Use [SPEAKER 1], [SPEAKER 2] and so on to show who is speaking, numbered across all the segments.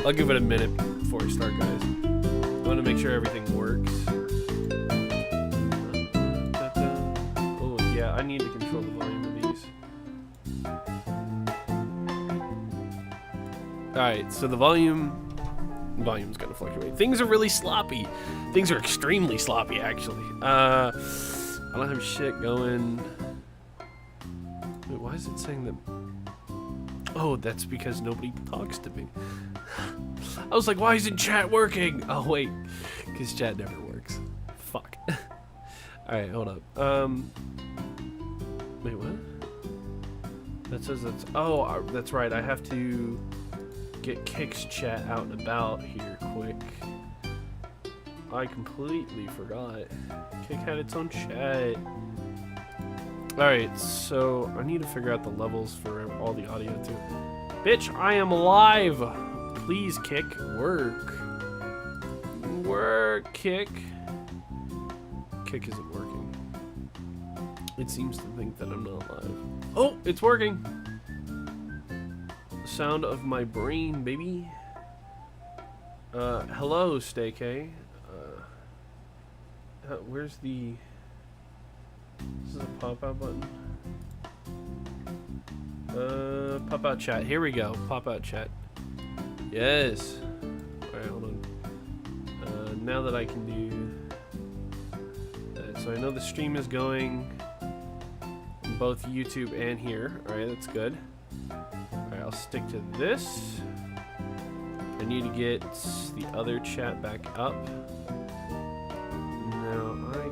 [SPEAKER 1] I'll give it a minute before we start, guys. I want to make sure everything works. Oh, yeah, I need to control the volume of these. Alright, so the volume's gonna fluctuate. Things are really sloppy. Things are extremely sloppy, actually. I don't have shit going. Wait, why is it saying that? Oh, that's because nobody talks to me. I was like, why isn't chat working? Oh, wait, because chat never works. Fuck. Alright, hold up. Wait, what? That says that's, oh, that's right, I have to get Kick's chat out and about here quick. I completely forgot. Kick had its own chat. Alright, so I need to figure out the levels for all the audio too. Bitch, I am live! Please, Kick, work. Work, Kick. Kick isn't working. It seems to think that I'm not live. Oh, it's working! The sound of my brain, baby. Hello, Stay K. Where's the... This is a pop-out button. Pop-out chat. Here we go. Pop-out chat. Yes. Alright, hold on. Now that I can do that. So I know the stream is going on both YouTube and here. Alright, that's good. Alright, I'll stick to this. I need to get the other chat back up. Now, I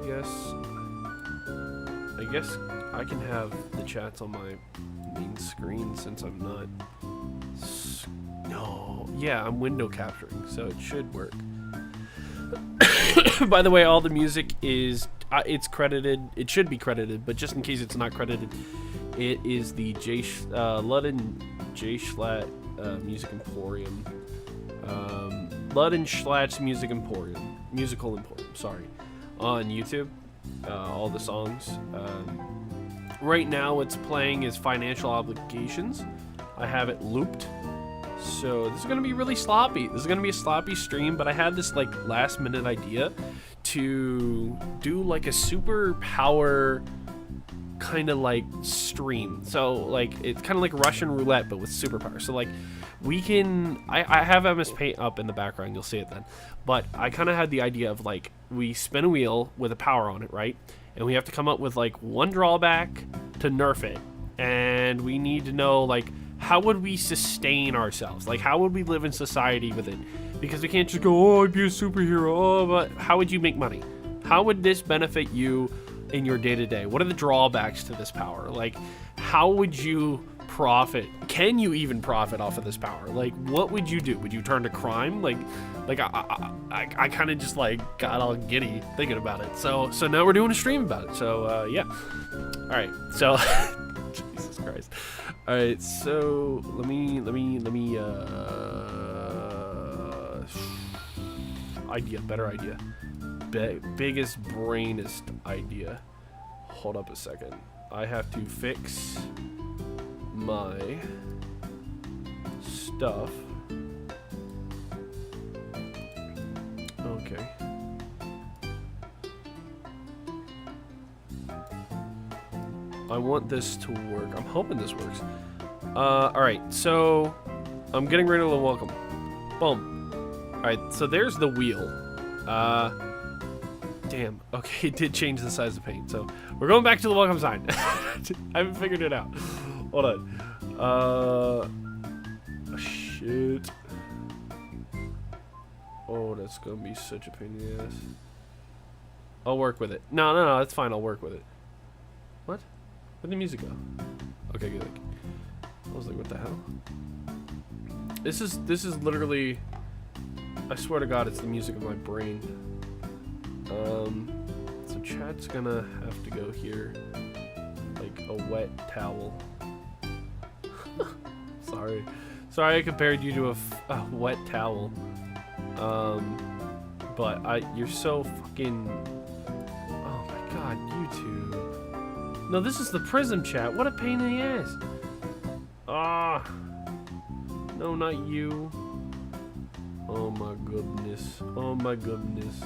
[SPEAKER 1] guess I can have the chats on my main screen since I'm not. No, yeah, I'm window capturing, so it should work. By the way, all the music is it's credited. It should be credited, but just in case it's not credited, it is the Lud and J Schlatt Music Emporium. Lud and Schlatts Musical Emporium. Sorry, on YouTube. All the songs. Right now what's playing is Financial Obligations. I have it looped. So this is going to be really sloppy. This is going to be a sloppy stream, but I had this like last minute idea to do like a super power kind of like stream. So like it's kind of like Russian roulette but with superpower. So like we can I have MS Paint up in the background, you'll see it then. But I kind of had the idea of like we spin a wheel with a power on it, right? And we have to come up with like one drawback to nerf it. And we need to know like how would we sustain ourselves? Like how would we live in society with it? Because we can't just go, oh, I'd be a superhero. Oh, but how would you make money? How would this benefit you in your day-to-day? What are the drawbacks to this power? Like how would you profit? Can you even profit off of this power? Like what would you do? Would you turn to crime? Like I kind of just like got all giddy thinking about it. So now we're doing a stream about it. So yeah. All right. So Jesus Christ. All right. So let me better idea. Biggest brainest idea. Hold up a second. I have to fix my stuff. Okay. I want this to work. I'm hoping this works. Alright, so I'm getting rid of the welcome. Boom. Alright, so there's the wheel. Damn. Okay, it did change the size of paint. So we're going back to the welcome sign. I haven't figured it out. Hold on. Shit. Oh, that's gonna be such a pain in the ass. I'll work with it. No, that's fine. I'll work with it. What? Where'd the music go? Okay, good. I was like, what the hell? This is literally. I swear to God, it's the music of my brain. So chat's gonna have to go here, like a wet towel. Sorry, I compared you to a wet towel. But you're so fucking. Oh my God, YouTube. No, this is the Prism chat. What a pain in the ass. Ah. No, not you. Oh my goodness. Oh my goodness.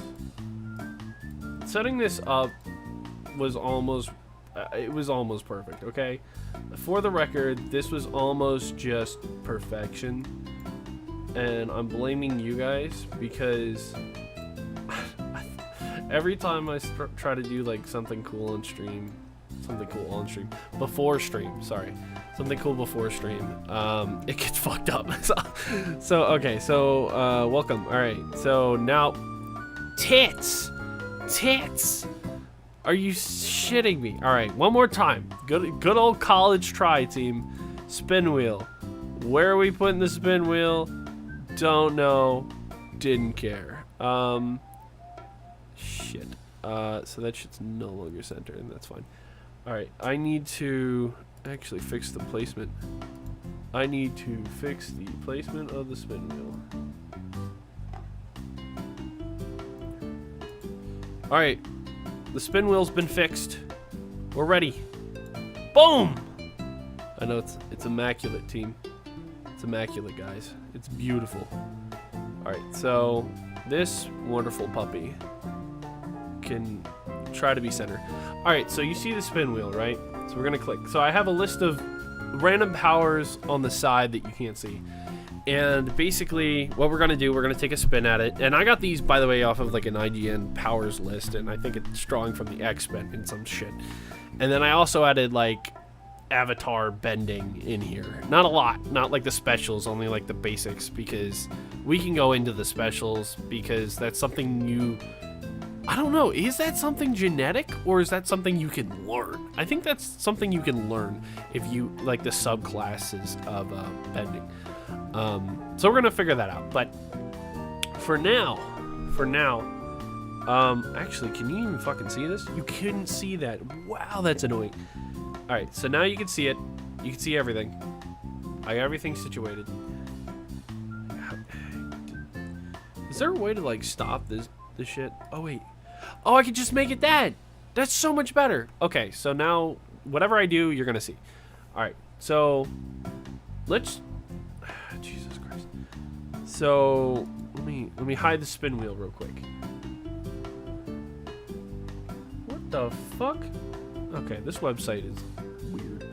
[SPEAKER 1] Setting this up was almost it was almost perfect, okay? For the record, this was almost just perfection. And I'm blaming you guys because every time I try to do like something cool on stream, before stream, sorry. Something cool before stream, it gets fucked up. So okay, so welcome. All right, so now tits. Are you shitting me? All right, one more time. Good old college try, team. Spin wheel. Where are we putting the spin wheel? Don't know. Didn't care. Shit. So that shit's no longer centered, and that's fine. All right, I need to actually fix the placement. I need to fix the placement of the spin wheel. All right, the spin wheel's been fixed. We're ready. Boom! I know it's immaculate, team. It's immaculate, guys. It's beautiful. All right, so this wonderful puppy can try to be center. All right, so you see the spin wheel, right? So we're gonna click. So I have a list of random powers on the side that you can't see. And basically what we're gonna do, we're gonna take a spin at it. And I got these, by the way, off of like an IGN powers list, and I think it's drawing from the X-Men and some shit. And then I also added like avatar bending in here. Not a lot, not like the specials, only like the basics, because we can go into the specials because that's something you, I don't know, is that something genetic or is that something you can learn? I think that's something you can learn if you like the subclasses of bending. So we're gonna figure that out, but for now, actually, can you even fucking see this? You couldn't see that. Wow, that's annoying. All right, so now you can see it. You can see everything. I got everything situated. Is there a way to like stop this shit? Oh wait. Oh, I could just make it that. That's so much better. Okay, so now whatever I do, you're gonna see. All right, so let's. Jesus Christ. So let me hide the spin wheel real quick. What the fuck? Okay, this website is weird.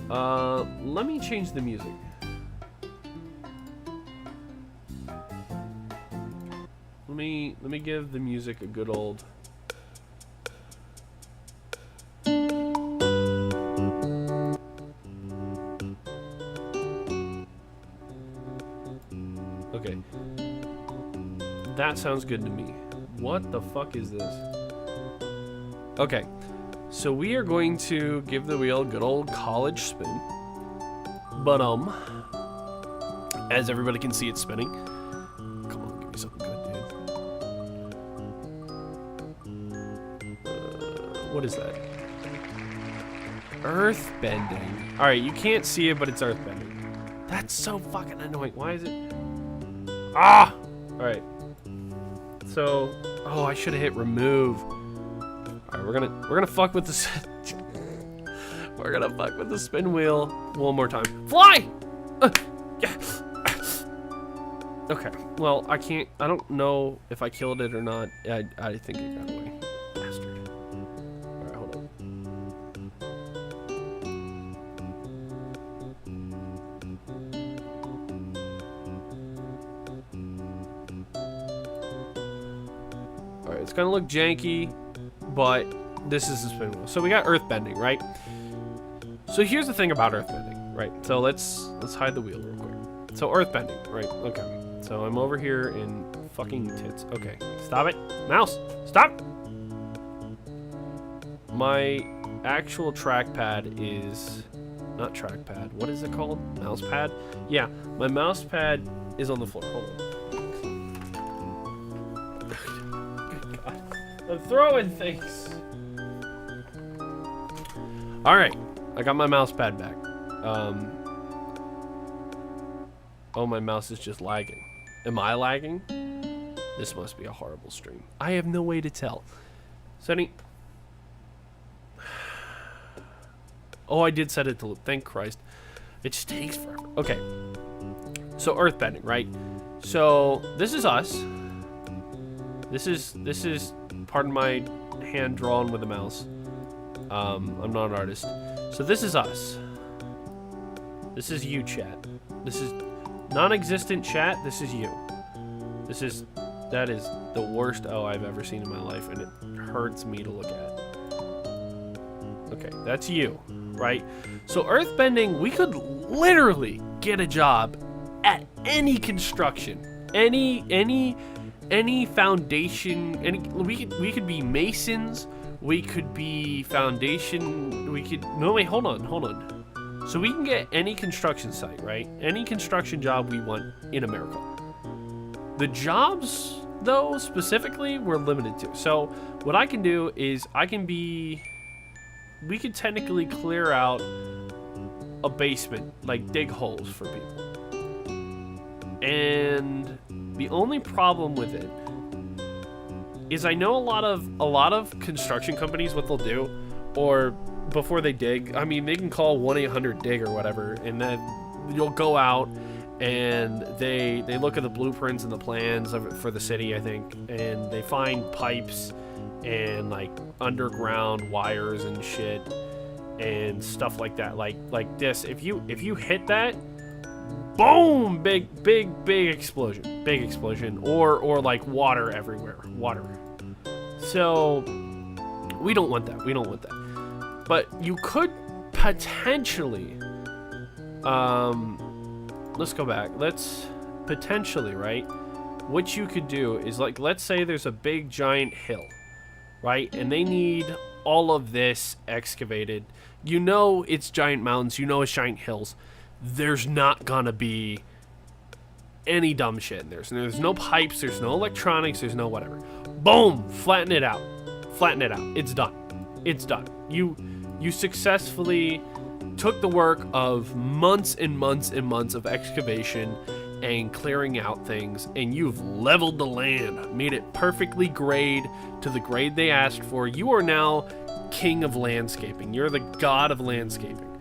[SPEAKER 1] Let me change the music. Let me give the music a good old. Okay. That sounds good to me. What the fuck is this? Okay. So we are going to give the wheel a good old college spin. But as everybody can see, it's spinning. Come on, give me something good, dude. What is that? Earth bending. All right, you can't see it, but it's earth bending. That's so fucking annoying. Why is it? Ah! All right. So, oh, I should have hit remove. All right, we're gonna fuck with this. We're gonna fuck with the spin wheel one more time. Fly! Yeah. Okay. Well, I can't. I don't know if I killed it or not. I think it got away. Bastard. All right, hold on. All right, it's gonna look janky, but this is the spin wheel. So we got earth bending, right? So here's the thing about earth bending, right? So let's hide the wheel real quick. So earth bending, right? Okay. So I'm over here in fucking tits. Okay. Stop it. Mouse. Stop. My actual trackpad is not trackpad. What is it called? Mouse pad? Yeah. My mouse pad is on the floor. Hold on. Good God. I'm throwing things. All right. I got my mouse pad back. Oh, my mouse is just lagging. Am I lagging? This must be a horrible stream. I have no way to tell. Setting. Oh, I did set it to loop. Thank Christ. It just takes forever. Okay. So earthbending, right? So this is us. This is pardon my hand drawn with a mouse. I'm not an artist. So this is us. This is you, chat. This is non-existent chat. This is you. That is the worst O I've ever seen in my life, and it hurts me to look at. Okay, that's you, right? So earthbending, we could literally get a job at any construction, any foundation, we could be masons, we could be foundation, no wait, hold on. So we can get any construction site, right? Any construction job we want in America. The jobs, though, specifically, we're limited to. So what I can do is we could technically clear out a basement, like dig holes for people. And the only problem with it is I know a lot of construction companies, what they'll do, or before they dig, I mean, they can call 1-800-DIG or whatever, and then you'll go out and they look at the blueprints and the plans of it for the city, I think, and they find pipes and like underground wires and shit and stuff like that. Like this, if you hit that, boom, big explosion, or like water everywhere, water. So we don't want that. But you could potentially, let's go back. Let's potentially, right? What you could do is, like, let's say there's a big giant hill, right? And they need all of this excavated. You know it's giant mountains. You know it's giant hills. There's not gonna be any dumb shit. There's no pipes. There's no electronics. There's no whatever. Boom! Flatten it out. It's done. You successfully took the work of months and months and months of excavation and clearing out things, and you've leveled the land, made it perfectly grade to the grade they asked for. You are now king of landscaping. You're the god of landscaping.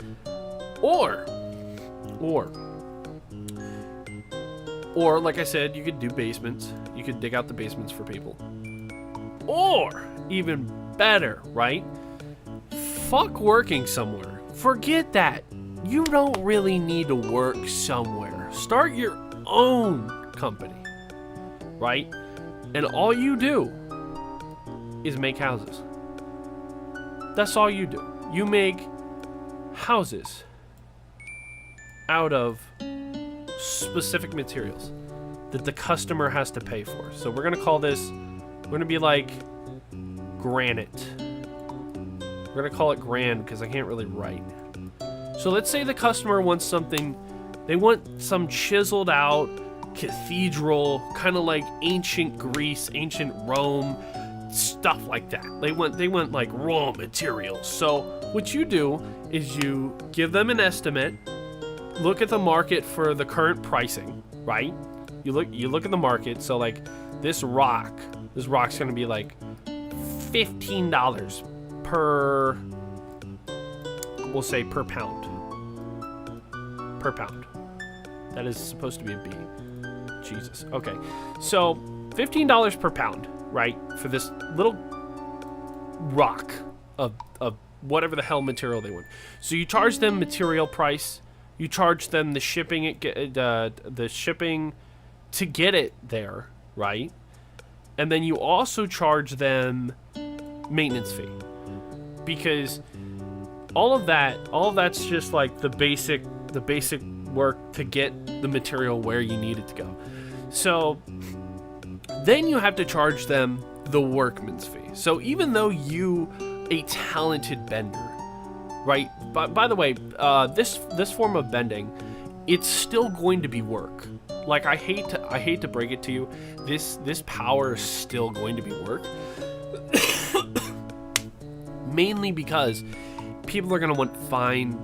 [SPEAKER 1] Or like I said, you could do basements. You could dig out the basements for people. Or even better, right? Fuck working somewhere. Forget that. You don't really need to work somewhere. Start your own company, right? And all you do is make houses. That's all you do. You make houses out of specific materials that the customer has to pay for. So we're gonna call this, we're gonna be like granite. We're gonna call it grand because I can't really write. So let's say the customer wants something, they want some chiseled out cathedral, kind of like ancient Greece, ancient Rome, stuff like that. They want like raw materials. So what you do is you give them an estimate, look at the market for the current pricing, right? You look at the market. So like this rock's gonna be like $15 per, we'll say per pound. That is supposed to be a B. Jesus. Okay. So $15 per pound, right? For this little rock of whatever the hell material they want. So you charge them material price. You charge them the shipping to get it there, right? And then you also charge them maintenance fee, because all of that's just like the basic work to get the material where you need it to go. So then you have to charge them the workman's fee. So even though you, a talented bender, right? By the way, this form of bending, it's still going to be work. Like I hate to break it to you, this power is still going to be work. Mainly because people are gonna want fine,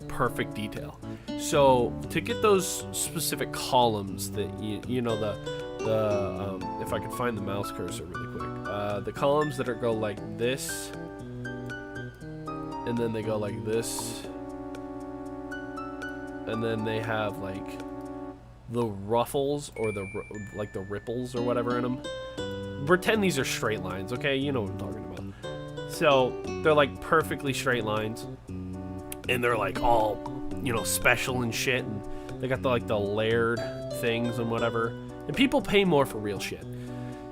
[SPEAKER 1] perfect detail. So to get those specific columns that you know the if I could find the mouse cursor really quick, the columns that go like this, and then they go like this, and then they have like the ruffles or the like the ripples or whatever in them. Pretend these are straight lines, okay? You know what I'm talking about. So they're like perfectly straight lines, and they're like all, you know, special and shit, and they got the like the layered things and whatever. And people pay more for real shit.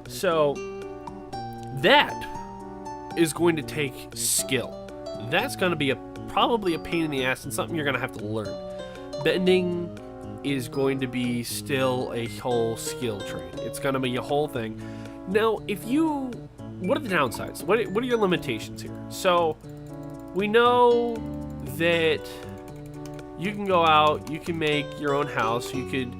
[SPEAKER 1] So that is going to take skill. That's going to be probably a pain in the ass and something you're going to have to learn. Bending is going to be still a whole skill trade. It's going to be a whole thing. Now, what are the downsides? What are your limitations here? So, we know that you can go out, you can make your own house, you could,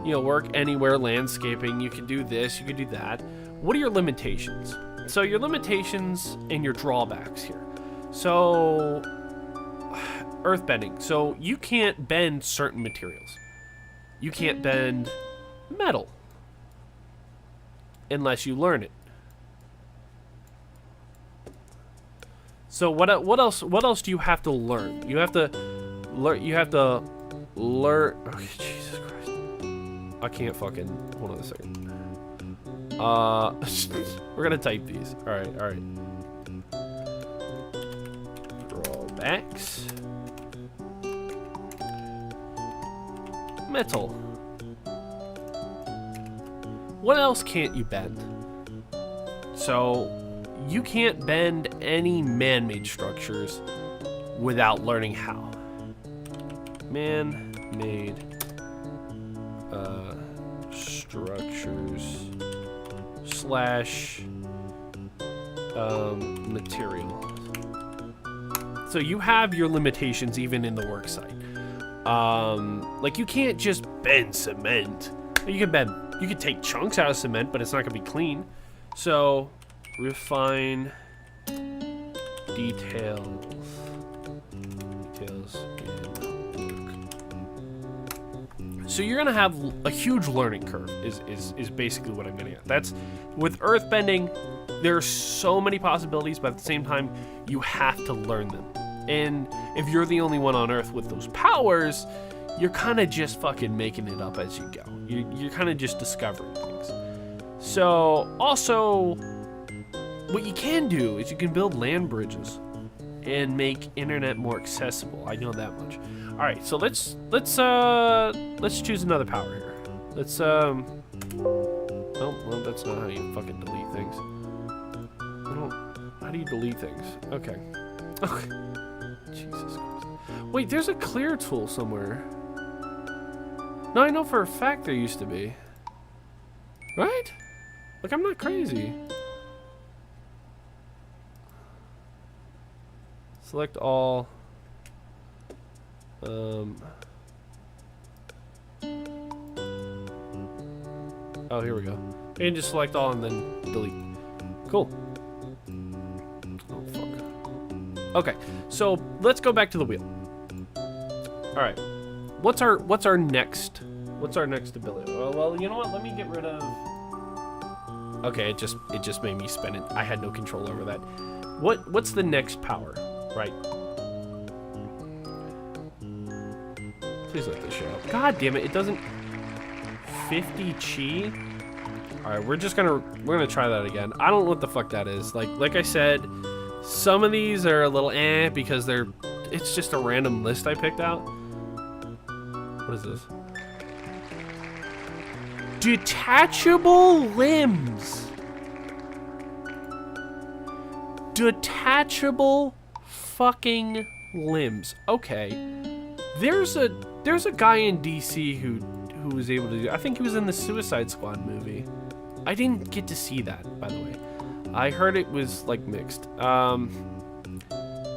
[SPEAKER 1] you know, work anywhere, landscaping, you could do this, you could do that. What are your limitations? So, your limitations and your drawbacks here. So, earthbending. So, you can't bend certain materials. You can't bend metal unless you learn it. So what else do you have to learn? You have to learn. Okay, Jesus Christ. I can't fucking. Hold on a second. We're gonna type these. All right. Drawbacks. Metal. What else can't you bend? So, you can't bend any man-made structures without learning how. Man-made structures / material. So you have your limitations even in the work site. Like you can't just bend cement. You can take chunks out of cement, but it's not gonna be clean. So refine details in work. So you're gonna have a huge learning curve is basically what I'm getting at. That's with earthbending, there's so many possibilities, but at the same time you have to learn them. And if you're the only one on Earth with those powers, you're kind of just fucking making it up as you go. You're kind of just discovering things. So, also, what you can do is you can build land bridges and make internet more accessible. I know that much. All right, so let's choose another power here. Let's oh, well, that's not how you fucking delete things. How do you delete things? Okay. Jesus Christ. Wait, there's a clear tool somewhere. No, I know for a fact there used to be. Right? Like, I'm not crazy. Select all. Oh, here we go. And just select all and then delete. Cool. Oh, fuck. Okay, so let's go back to the wheel. All right, what's our next ability? Well, you know what? Let me get rid of. Okay, it just made me spin it. I had no control over that. What's the next power? Right. Please let this show up. God damn it! It doesn't. 50 chi. All right, we're gonna try that again. I don't know what the fuck that is. Like I said. Some of these are a little because it's just a random list I picked out. What is this? Detachable limbs. Detachable fucking limbs. Okay. There's a guy in DC who was able to do. I think he was in the Suicide Squad movie. I didn't get to see that, by the way. I heard it was, like, mixed.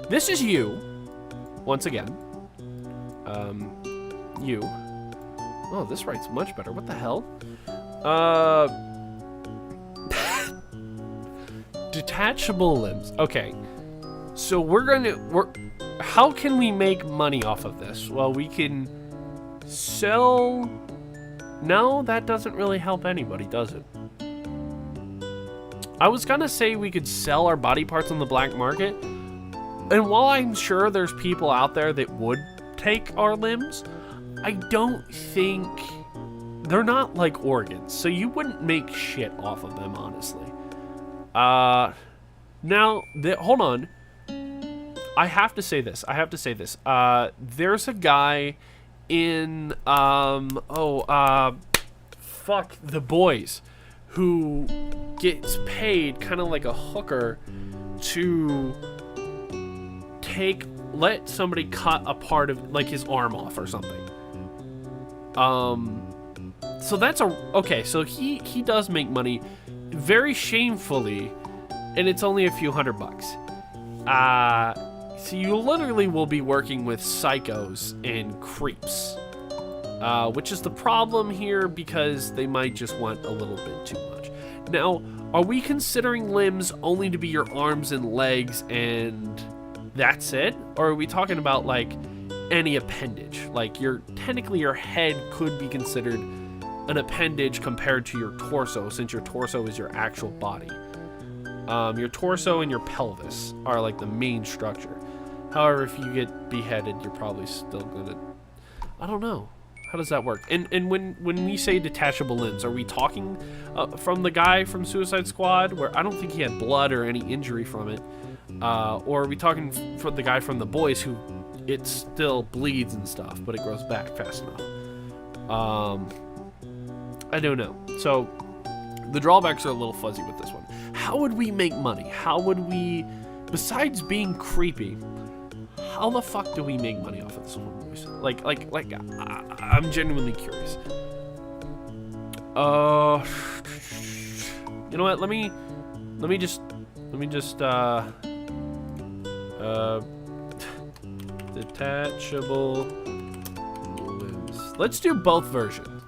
[SPEAKER 1] This is you. Once again. You. Oh, this writes much better. What the hell? Detachable limbs. Okay. So how can we make money off of this? Well, we can sell. No, that doesn't really help anybody, does it? I was gonna say we could sell our body parts on the black market, and while I'm sure there's people out there that would take our limbs, I don't think they're not like organs, so you wouldn't make shit off of them, honestly. Now, hold on. I have to say this. There's a guy in, fuck, The Boys, who gets paid kind of like a hooker to let somebody cut a part of, like, his arm off or something. So that's okay, so he does make money very shamefully, and it's only a few $100. So you literally will be working with psychos and creeps, which is the problem here because they might just want a little bit too much. Now, are we considering limbs only to be your arms and legs and that's it? Or are we talking about, like, any appendage? Like, technically your head could be considered an appendage compared to your torso, since your torso is your actual body. Your torso and your pelvis are, like, the main structure. However, if you get beheaded, you're probably still gonna... I don't know. How does that work? And when we say detachable limbs, are we talking from the guy from Suicide Squad, where I don't think he had blood or any injury from it? Or are we talking from the guy from The Boys who it still bleeds and stuff, but it grows back fast enough? I don't know. So the drawbacks are a little fuzzy with this one. How would we make money? How would we, besides being creepy, how the fuck do we make money off of this one? Like, I'm genuinely curious. You know what? Let me just detachable limbs. Let's do both versions,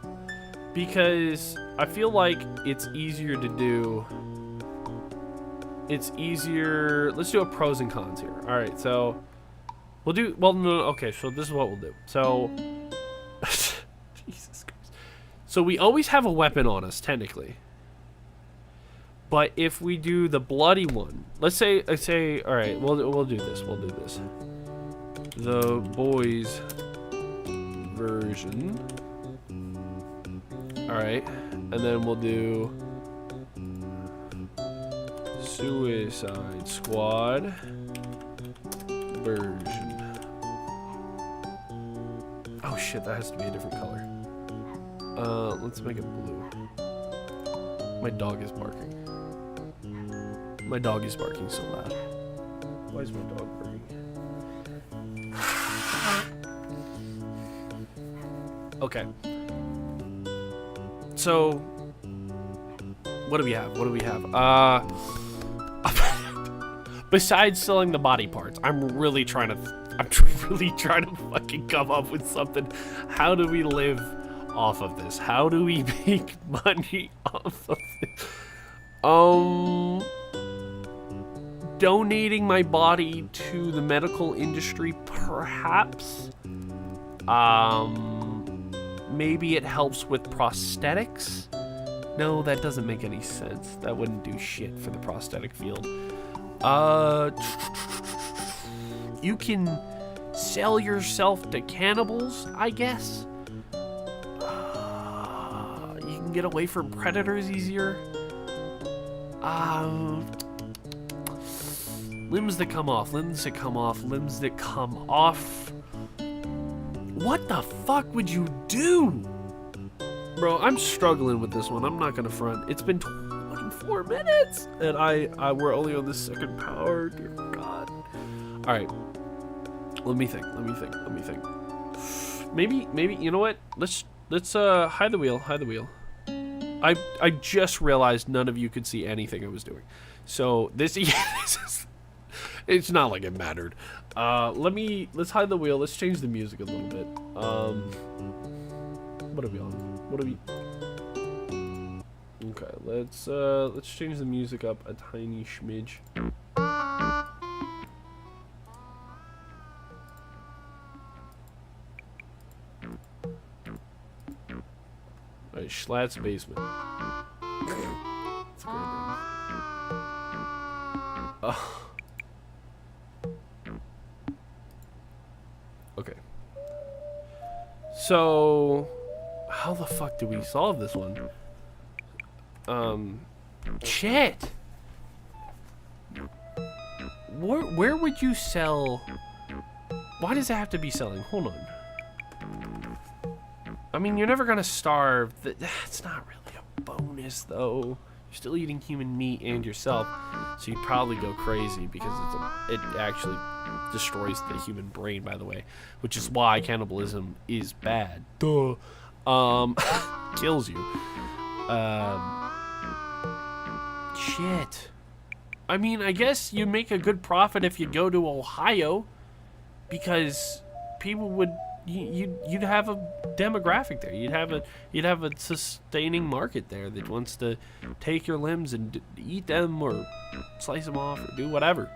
[SPEAKER 1] because I feel like it's easier to do. It's easier. Let's do a pros and cons here. All right, so we'll do. Well, no. Okay, so this is what we'll do. So, Jesus Christ. So we always have a weapon on us, technically. But if we do the bloody one, let's say, all right, we'll do this. We'll do this. The Boys version. All right, and then we'll do Suicide Squad version. Oh shit, that has to be a different color. Let's make it blue. My dog is barking. My dog is barking so loud. Why is my dog barking? Okay. So, what do we have? Besides selling the body parts, I'm really trying to fucking come up with something. How do we live off of this? How do we make money off of this? Donating my body to the medical industry, perhaps. Maybe it helps with prosthetics. No, that doesn't make any sense. That wouldn't do shit for the prosthetic field. You can sell yourself to cannibals, I guess. You can get away from predators easier. Limbs that come off. What the fuck would you do? Bro, I'm struggling with this one. I'm not gonna front. It's been 24 minutes, and we're only on the second power. Dear God. All right. Let me think. Maybe. You know what? Let's hide the wheel. I just realized none of you could see anything I was doing. So this it's not like it mattered. Let's hide the wheel. Let's change the music a little bit. What are we on? Okay, let's change the music up a tiny smidge. Alright, Schlatts Basement. That's a great name. Okay. So, How the fuck do we solve this one? Shit. Where would you sell? Why does it have to be selling? Hold on. I mean, you're never gonna starve. That's not really a bonus, though. You're still eating human meat and yourself, so you'd probably go crazy because it actually destroys the human brain, by the way, which is why cannibalism is bad. Duh. Kills you. Shit. I mean, I guess you make a good profit if you go to Ohio, because people would you'd have a demographic there. You'd have a sustaining market there that wants to take your limbs and eat them or slice them off or do whatever.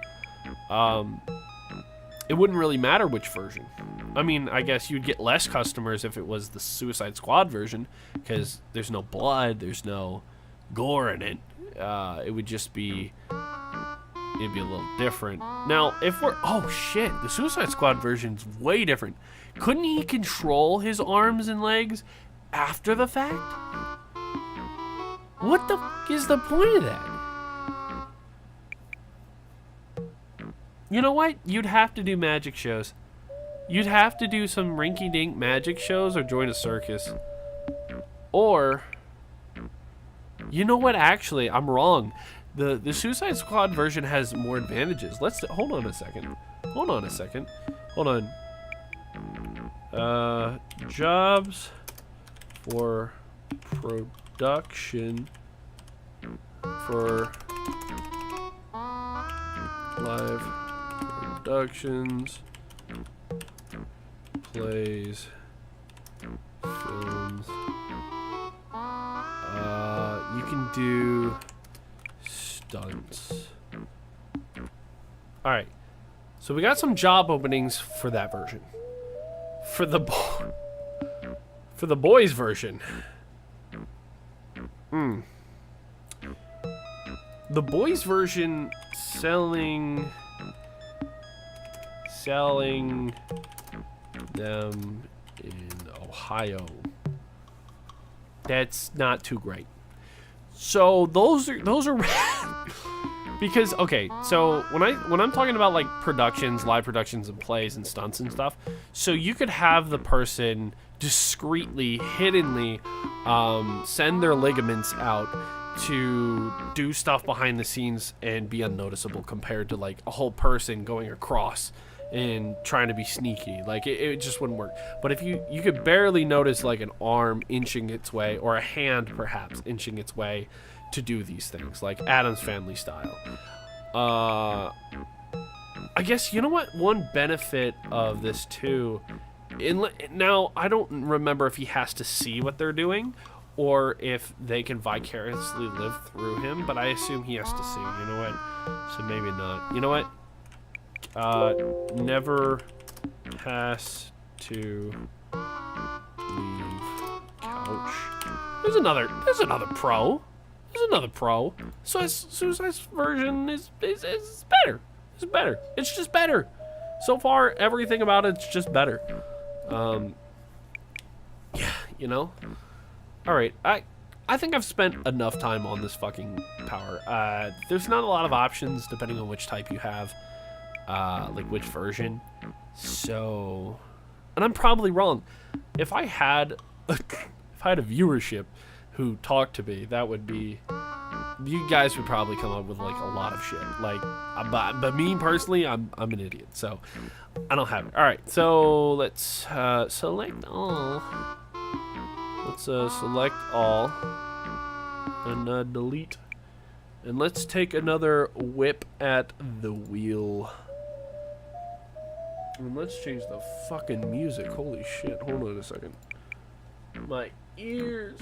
[SPEAKER 1] It wouldn't really matter which version. I mean, I guess you'd get less customers if it was the Suicide Squad version, because there's no blood, there's no gore in it. It would just be, it'd be a little different. Now, if we're, oh shit, the Suicide Squad version's way different. Couldn't he control his arms and legs after the fact? What the f is the point of that? You know what? You'd have to do magic shows. You'd have to do some rinky-dink magic shows or join a circus. Or, you know what? Actually, I'm wrong. The Suicide Squad version has more advantages. Hold on a second. Hold on. Jobs for production for live productions, plays, films. You can do stunts. Alright. So we got some job openings for that version. For the boys version. The boys version selling them in Ohio. That's not too great. So those are because okay, so when I'm talking about like productions, live productions and plays and stunts and stuff, so you could have the person discreetly, hiddenly send their ligaments out to do stuff behind the scenes and be unnoticeable compared to like a whole person going across and trying to be sneaky. Like it just wouldn't work. But if you could barely notice like an arm inching its way, or a hand perhaps inching its way to do these things, like Addams Family style. I guess, you know what, one benefit of this too, now I don't remember if he has to see what they're doing or if they can vicariously live through him, but I assume he has to see. You know what, so maybe not. You know what, never has to leave couch. There's another pro. So Suicide's version is better. It's better. It's just better. So far, everything about it's just better. Yeah, you know. All right, I think I've spent enough time on this fucking power. There's not a lot of options depending on which type you have, like which version. So, and I'm probably wrong. If I had a viewership who talked to me, that would be, you guys would probably come up with like a lot of shit. Like, but me personally, I'm an idiot, so I don't have it. All right, so let's select all. Let's select all and delete, and let's take another whip at the wheel. And let's change the fucking music. Holy shit! Hold on a second. My ears.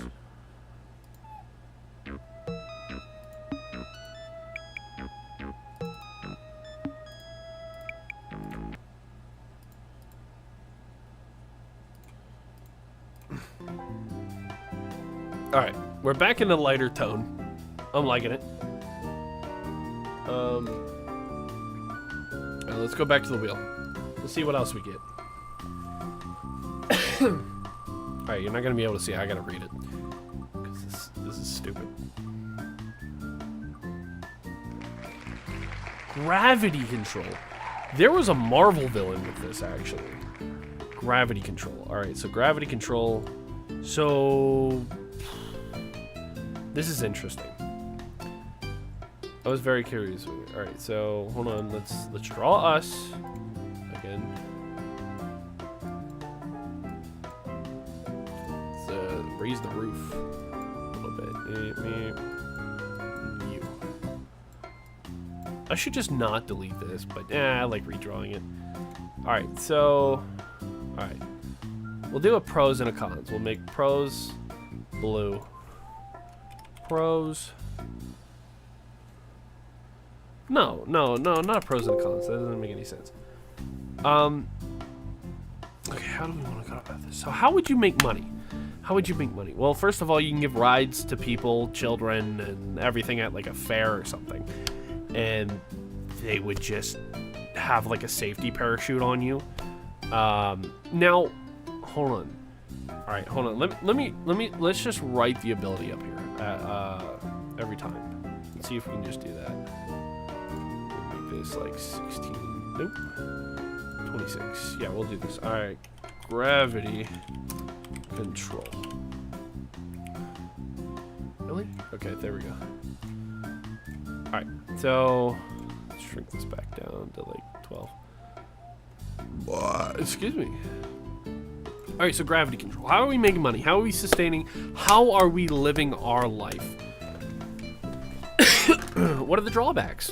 [SPEAKER 1] Alright, we're back in a lighter tone. I'm liking it. Let's go back to the wheel. Let's see what else we get. Alright, you're not going to be able to see it. I got to read it. Because this is stupid. Gravity control. There was a Marvel villain with this, actually. Gravity control. Alright, so gravity control. So... this is interesting. I was very curious. Alright, so hold on. Let's draw us. Again. Let's raise the roof a little bit. You. I should just not delete this, but I like redrawing it. Alright, so... alright. We'll do a pros and a cons. We'll make pros blue. Pros. No, not pros and cons. That doesn't make any sense. Okay, how do we want to go about this? So how would you make money? How would you make money? Well, first of all, you can give rides to people, children, and everything at like a fair or something. And they would just have like a safety parachute on you. Now, hold on. All right, hold on. Let's just write the ability up here every time. Let's see if we can just do that. Make this like 16. Nope. 26. Yeah, we'll do this. All right. Gravity control. Really? Okay, there we go. All right. So let's shrink this back down to like 12. Excuse me. All right, so gravity control. How are we making money? How are we sustaining? How are we living our life? What are the drawbacks?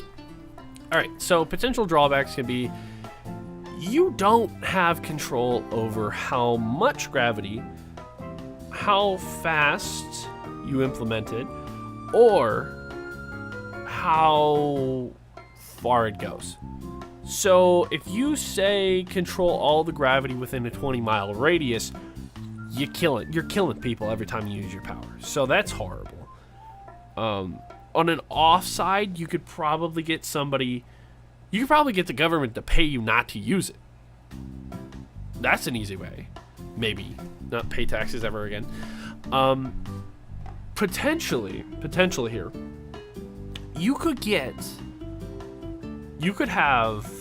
[SPEAKER 1] All right, so potential drawbacks can be you don't have control over how much gravity, how fast you implement it, or how far it goes. So if you say control all the gravity within a 20-mile radius, you're killing people every time you use your power. So that's horrible. On an offside, you could probably get somebody... you could probably get the government to pay you not to use it. That's an easy way. Maybe. Not pay taxes ever again. Potentially here, you could have...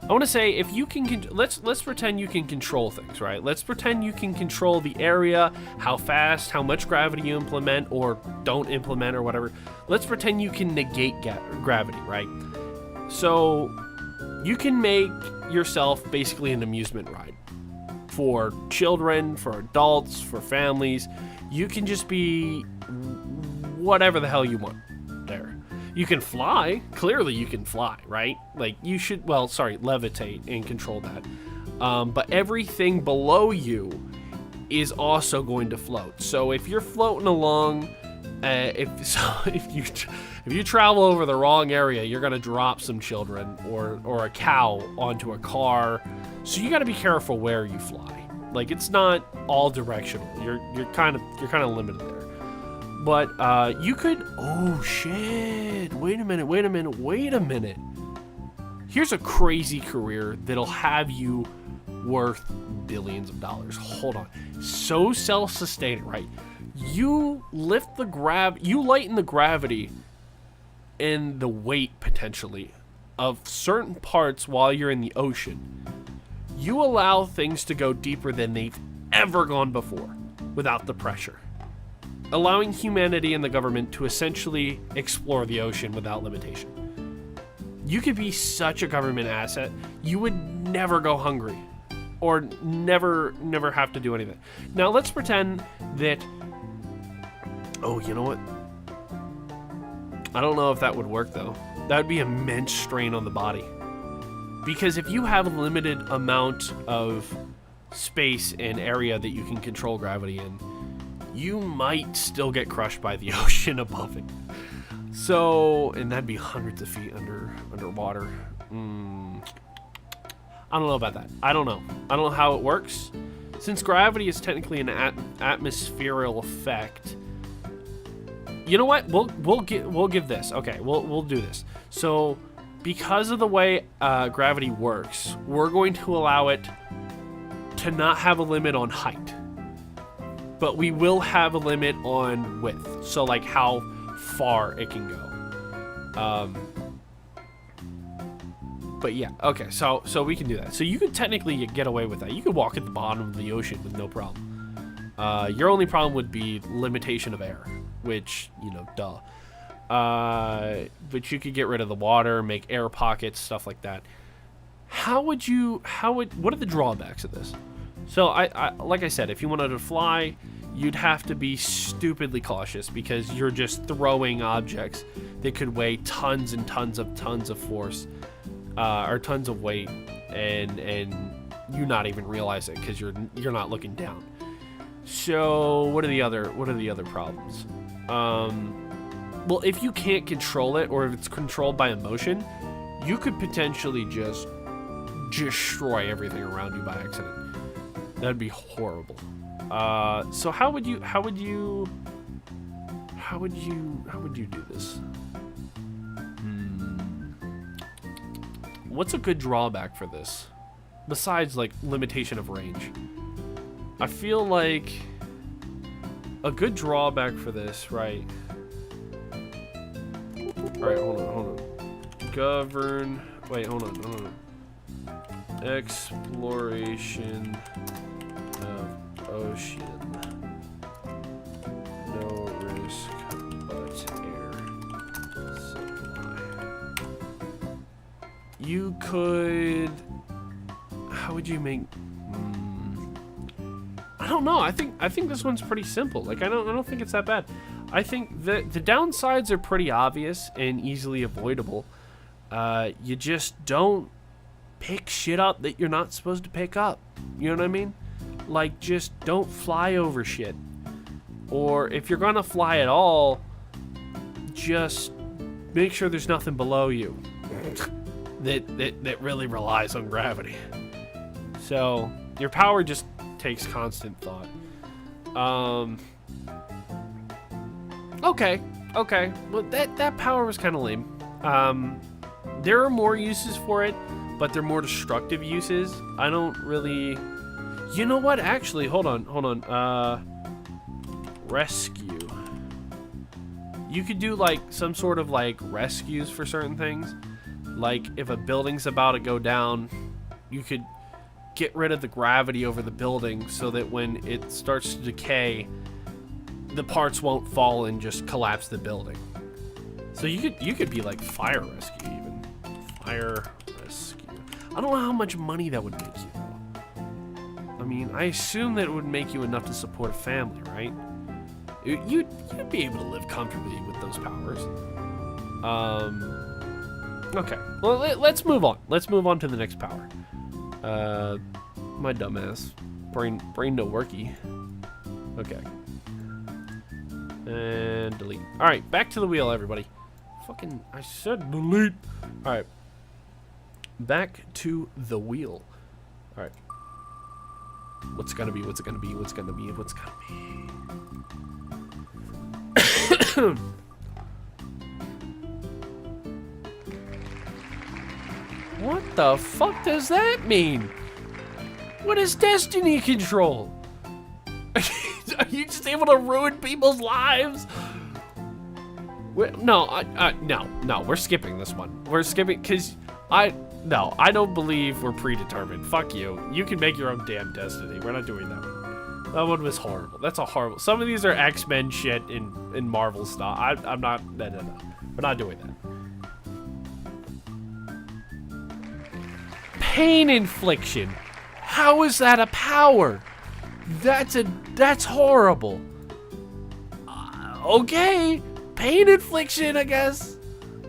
[SPEAKER 1] I want to say if you can let's pretend you can control things, right? Let's pretend you can control the area, how fast, how much gravity you implement or don't implement or whatever. Let's pretend you can negate gravity, right? So you can make yourself basically an amusement ride for children, for adults, for families. You can just be whatever the hell you want there. You can fly. Clearly you can fly, right? Like you should, well, sorry, levitate and control that. But everything below you is also going to float. So if you're floating along, if you travel over the wrong area, you're gonna drop some children or a cow onto a car. So you got to be careful where you fly. Like it's not all directional. You're kind of limited there. But you could... oh, shit. Wait a minute. Here's a crazy career that'll have you worth billions of dollars. Hold on. So self-sustaining, right? You lighten the gravity and the weight, potentially, of certain parts while you're in the ocean. You allow things to go deeper than they've ever gone before without the pressure, allowing humanity and the government to essentially explore the ocean without limitation. You could be such a government asset, you would never go hungry or never have to do anything. Now let's pretend that... oh, you know what? I don't know if that would work though. That would be immense strain on the body. Because if you have a limited amount of space and area that you can control gravity in, you might still get crushed by the ocean above it. So, and that'd be hundreds of feet underwater. I don't know about that. I don't know how it works. Since gravity is technically an atmospherical effect, you know what? We'll give this. Okay, we'll do this. So, because of the way gravity works, we're going to allow it to not have a limit on height. But we will have a limit on width. So, like, how far it can go. But yeah, okay, so we can do that. So you could technically get away with that. You could walk at the bottom of the ocean with no problem. Your only problem would be limitation of air, which, you know, duh. But you could get rid of the water, make air pockets, stuff like that. What are the drawbacks of this? So I like I said, if you wanted to fly, you'd have to be stupidly cautious because you're just throwing objects that could weigh tons and tons of force, or tons of weight, and you not even realize it because you're not looking down. So what are the other problems? Well, if you can't control it, or if it's controlled by emotion, you could potentially just destroy everything around you by accident. That'd be horrible. So how would you do this? What's a good drawback for this? Besides, like, limitation of range. I feel like a good drawback for this, right? Alright, hold on. Govern. Wait, hold on. Exploration of ocean. No risk but air supply. You could. How would you make? I don't know. I think this one's pretty simple. Like, I don't think it's that bad. I think the downsides are pretty obvious and easily avoidable. You just don't pick shit up that you're not supposed to pick up. You know what I mean? Like, just don't fly over shit. Or if you're gonna fly at all, just make sure there's nothing below you that really relies on gravity. So your power just takes constant thought. Okay. Well, that power was kind of lame. There are more uses for it, but they're more destructive uses. I don't really. You know what? Actually, hold on. Rescue. You could do like some sort of like rescues for certain things. Like if a building's about to go down, you could get rid of the gravity over the building so that when it starts to decay, the parts won't fall and just collapse the building. So you could be like fire rescue even. Fire rescue. I don't know how much money that would make you though. I mean, I assume that it would make you enough to support a family, right? You'd be able to live comfortably with those powers. Okay. Well, let's move on. Let's move on to the next power. My dumbass. Brain no worky. Okay. And delete. Alright, back to the wheel, everybody. Fucking, I said delete. Alright. Back to the wheel. Alright. What's gonna be? What the fuck does that mean? What is destiny control? Are you just able to ruin people's lives? No, no, we're skipping this one. We're skipping because I don't believe we're predetermined. Fuck you. You can make your own damn destiny. We're not doing that one. That one was horrible. That's a horrible. Some of these are X-Men shit in Marvel stuff. I'm not. No. We're not doing that. Pain infliction. How is that a power? That's horrible. Okay, pain infliction, I guess.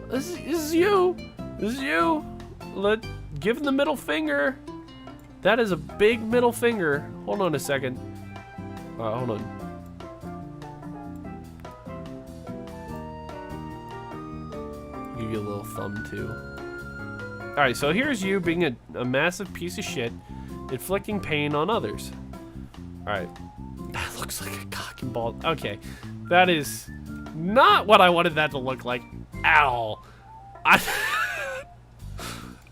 [SPEAKER 1] This is you. Give him the middle finger. That is a big middle finger. Hold on a second. Hold on. Give you a little thumb too. All right, so here's you being a massive piece of shit, inflicting pain on others. All right, that looks like a cock and ball. Okay, that is not what I wanted that to look like at all.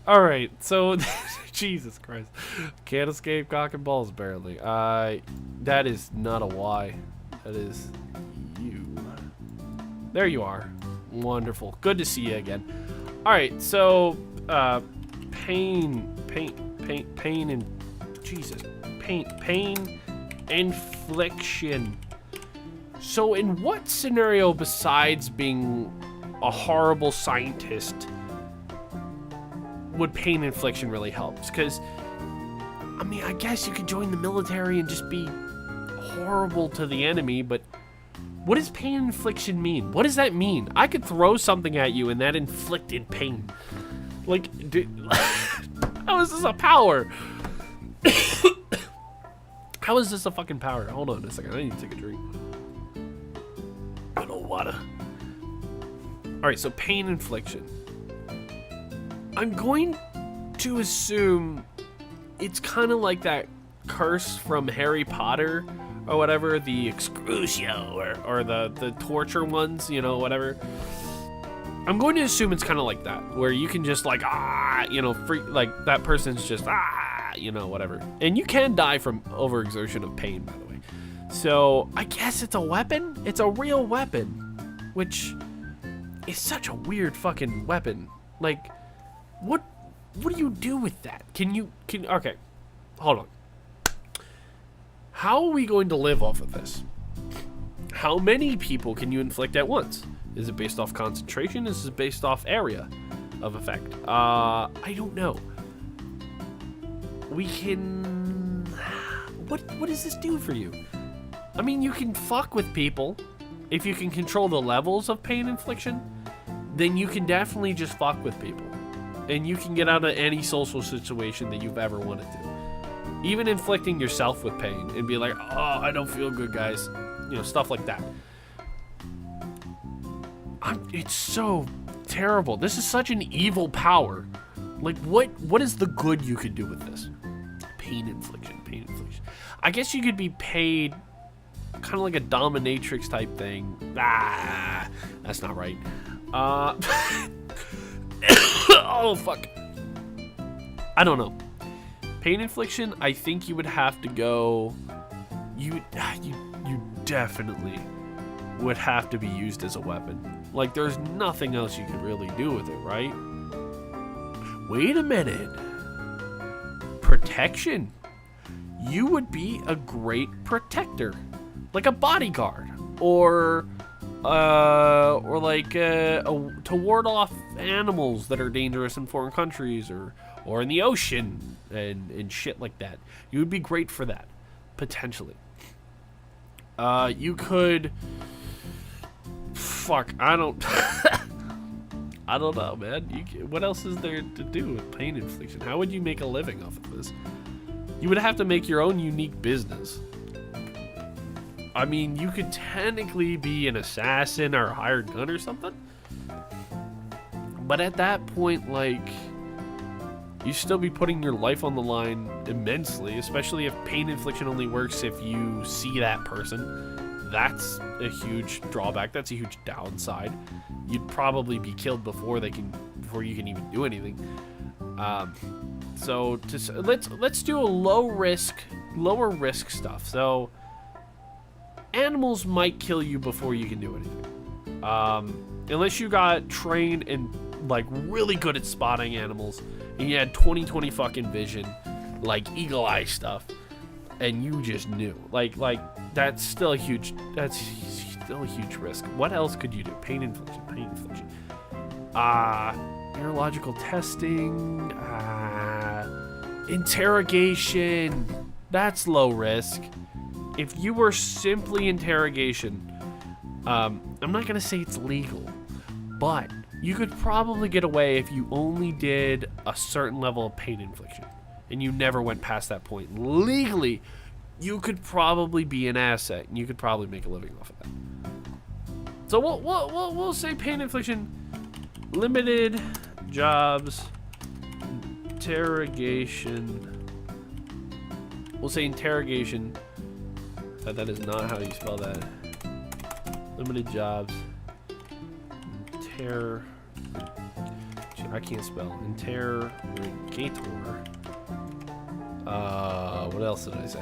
[SPEAKER 1] All right, so Jesus Christ. Can't escape cock and balls, apparently. That is not a Y. That is you. There you are. Wonderful. Good to see you again. Alright, so, pain infliction. So in what scenario besides being a horrible scientist would pain infliction really help? Because, I mean, I guess you could join the military and just be horrible to the enemy, but what does pain infliction mean? What does that mean? I could throw something at you and that inflicted pain. Like, how is this a power? How is this a fucking power? Hold on a second. I need to take a drink. Good old water. Alright, so pain infliction. I'm going to assume it's kind of like that curse from Harry Potter or whatever, the Excrucio or the torture ones, you know, whatever. I'm going to assume it's kind of like that, where you can just like, you know, like that person's just, you know, whatever. And you can die from overexertion of pain, by the way. So I guess it's a weapon? It's a real weapon, which is such a weird fucking weapon. Like, what do you do with that? Okay, hold on. How are we going to live off of this? How many people can you inflict at once? Is it based off concentration? Is it based off area of effect? I don't know. We can... What does this do for you? I mean, you can fuck with people. If you can control the levels of pain infliction, then you can definitely just fuck with people. And you can get out of any social situation that you've ever wanted to. Even inflicting yourself with pain and be like, oh, I don't feel good, guys. You know, stuff like that. It's so terrible. This is such an evil power. Like, what is the good you could do with this? Pain infliction. I guess you could be paid kind of like a dominatrix type thing. That's not right. Oh, fuck. I don't know. Pain infliction, I think you would have to go... You definitely would have to be used as a weapon. Like, there's nothing else you could really do with it, right? Wait a minute. Protection. You would be a great protector. Like a bodyguard. Or like to ward off animals that are dangerous in foreign countries or in the ocean and shit like that. You would be great for that, potentially. You could... Fuck, I don't... I don't know, man. What else is there to do with pain infliction? How would you make a living off of this? You would have to make your own unique business. I mean, you could technically be an assassin or a hired gun or something. But at that point, like, you still be putting your life on the line immensely, especially if pain infliction only works if you see that person. That's a huge drawback. That's a huge downside. You'd probably be killed before you can even do anything. So let's do a lower risk stuff. So animals might kill you before you can do anything. Unless you got trained and like really good at spotting animals and you had 20/20 fucking vision, like eagle eye stuff, and you just knew. Like that's still a huge risk. What else could you do? Pain infliction. Neurological testing, interrogation. That's low risk. If you were simply interrogation, I'm not gonna say it's legal, but you could probably get away if you only did a certain level of pain infliction and you never went past that point. Legally, you could probably be an asset and you could probably make a living off of that. So we'll say pain infliction, limited jobs, interrogation. We'll say interrogation. That is not how you spell that. Limited jobs. I can't spell. Interrogator. What else did I say?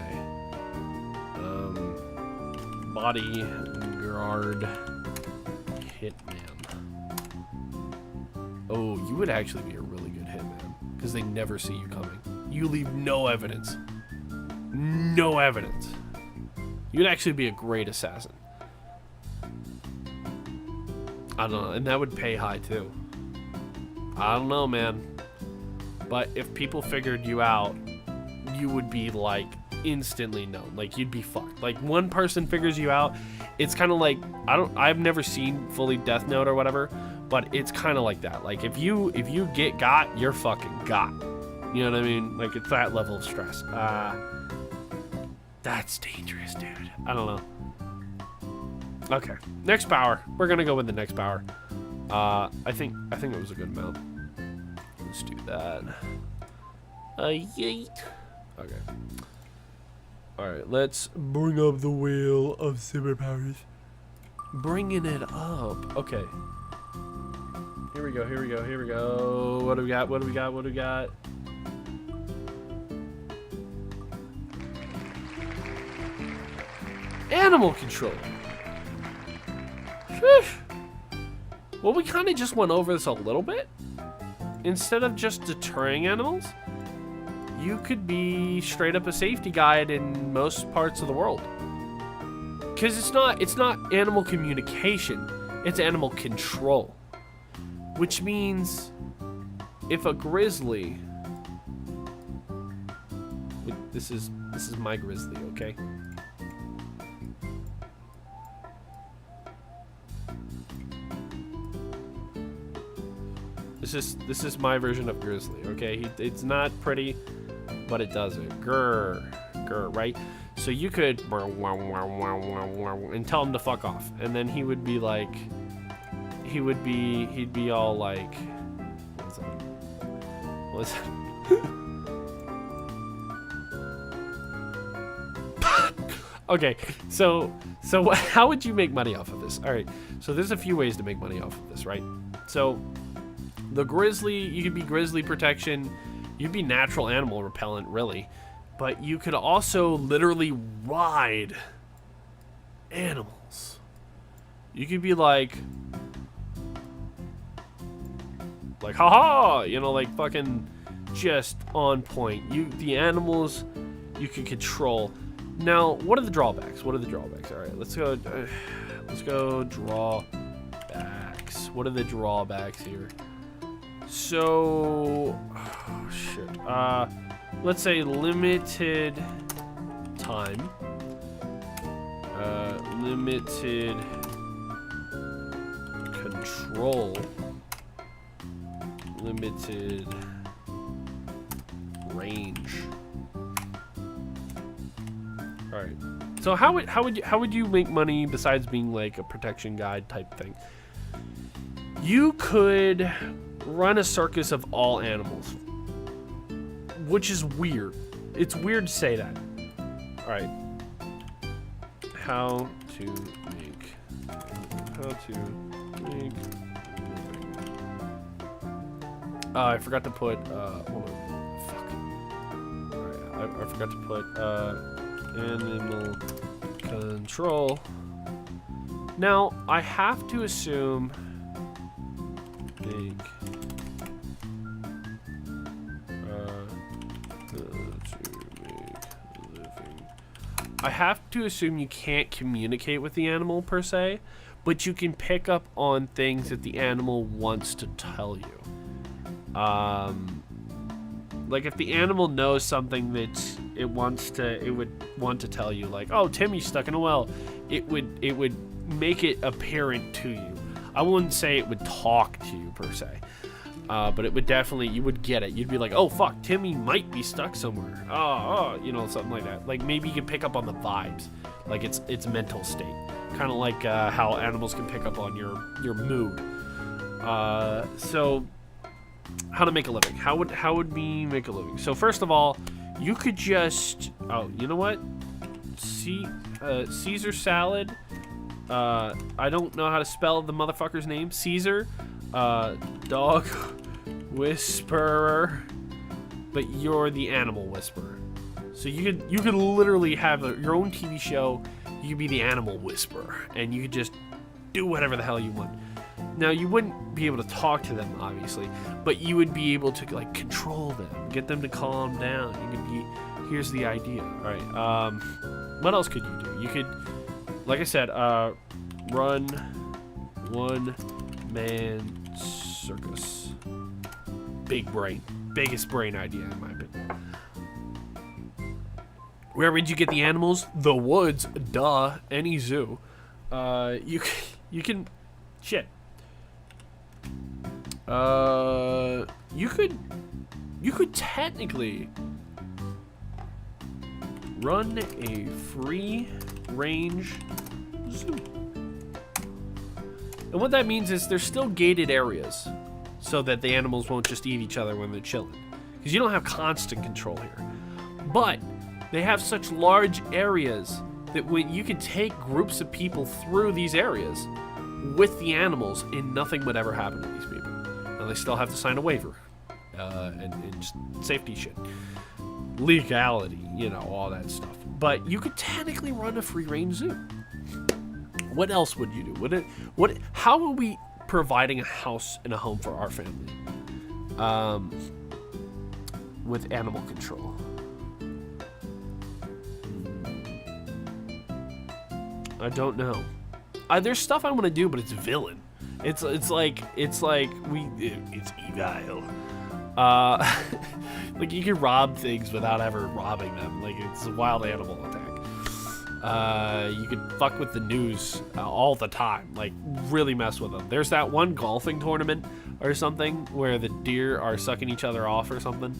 [SPEAKER 1] Bodyguard hitman. Oh, you would actually be a really good hitman because they never see you coming. You leave no evidence. No evidence. You'd actually be a great assassin. I don't know, and that would pay high too. I don't know, man. But if people figured you out, you would be like instantly known. Like you'd be fucked. Like one person figures you out, it's kind of like I've never seen fully Death Note or whatever, but it's kind of like that. Like if you get got, you're fucking got. You know what I mean? Like it's that level of stress. That's dangerous, dude. I don't know. Okay, next power. We're gonna go with the next power. I think it was a good amount. Let's do that. Yeet. Okay. All right, let's bring up the wheel of superpowers. Bringing it up. Okay. Here we go. Here we go. Here we go. What do we got? What do we got? What do we got? Animal control. Sheesh. Well, we kind of just went over this a little bit. Instead of just deterring animals, you could be straight up a safety guide in most parts of the world. Because it's not animal communication, it's animal control. Which means if a grizzly, this is my grizzly, okay? This is my version of grizzly, okay? It's not pretty, but it does it. Grr, right? So you could and tell him to fuck off, and then he would be like, he'd be all like, what's that? Okay, so how would you make money off of this? All right, so there's a few ways to make money off of this, right? So the grizzly, you could be grizzly protection, you'd be natural animal repellent, really, but you could also literally ride animals. You could be like haha, you know, like fucking just on point. The animals you can control. Now, what are the drawbacks? What are the drawbacks? All right, let's go drawbacks. What are the drawbacks here? So, oh shit. Let's say limited time. Limited control. Limited range. All right. So how would you make money besides being like a protection guide type thing? You could run a circus of all animals, which is weird. It's weird to say that. All right. How to make I forgot to put hold on. Fuck. All right, I forgot to put animal control. Now I have to assume you can't communicate with the animal per se, but you can pick up on things that the animal wants to tell you. Like if the animal knows something that it would want to tell you, like, oh, Timmy's stuck in a well, it would make it apparent to you. I wouldn't say it would talk to you per se, but it would definitely, you would get it. You'd be like, oh fuck, Timmy might be stuck somewhere. Oh, you know, something like that. Like maybe you can pick up on the vibes, like its mental state, kind of like how animals can pick up on your mood. So how to make a living? How would we make a living? So first of all, you could just, oh, you know what? Caesar salad. I don't know how to spell the motherfucker's name. Caesar, dog whisperer, but you're the animal whisperer. So you could literally have your own TV show. You could be the animal whisperer, and you could just do whatever the hell you want. Now, you wouldn't be able to talk to them, obviously, but you would be able to, like, control them, get them to calm down. You could be, here's the idea. All right, what else could you do? You could, like I said, run one-man circus. Big brain. Biggest brain idea, in my opinion. Where would you get the animals? The woods, duh. Any zoo. You can, shit. You could technically run a free range zoo. And what that means is there's still gated areas so that the animals won't just eat each other when they're chilling. Because you don't have constant control here. But they have such large areas that when you can take groups of people through these areas with the animals and nothing would ever happen to these people. Now they still have to sign a waiver and just safety shit. Legality, you know, all that stuff. But you could technically run a free range zoo. What else would you do? How are we providing a house and a home for our family? With animal control. I don't know. There's stuff I want to do, but it's villain. It's evil. Like you can rob things without ever robbing them. Like it's a wild animal attack. You could fuck with the news all the time. Like really mess with them. There's that one golfing tournament or something where the deer are sucking each other off or something.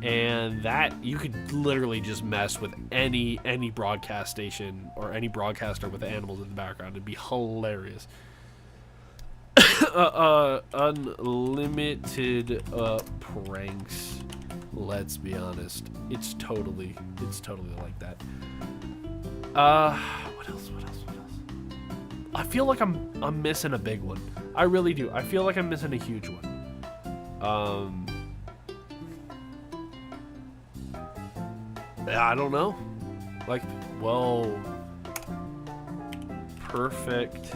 [SPEAKER 1] And that you could literally just mess with any broadcast station or any broadcaster with animals in the background. It'd be hilarious. Unlimited pranks. Let's be honest. It's totally like that. What else? I feel like I'm missing a big one. I really do. I feel like I'm missing a huge one. I don't know. Like, whoa. Perfect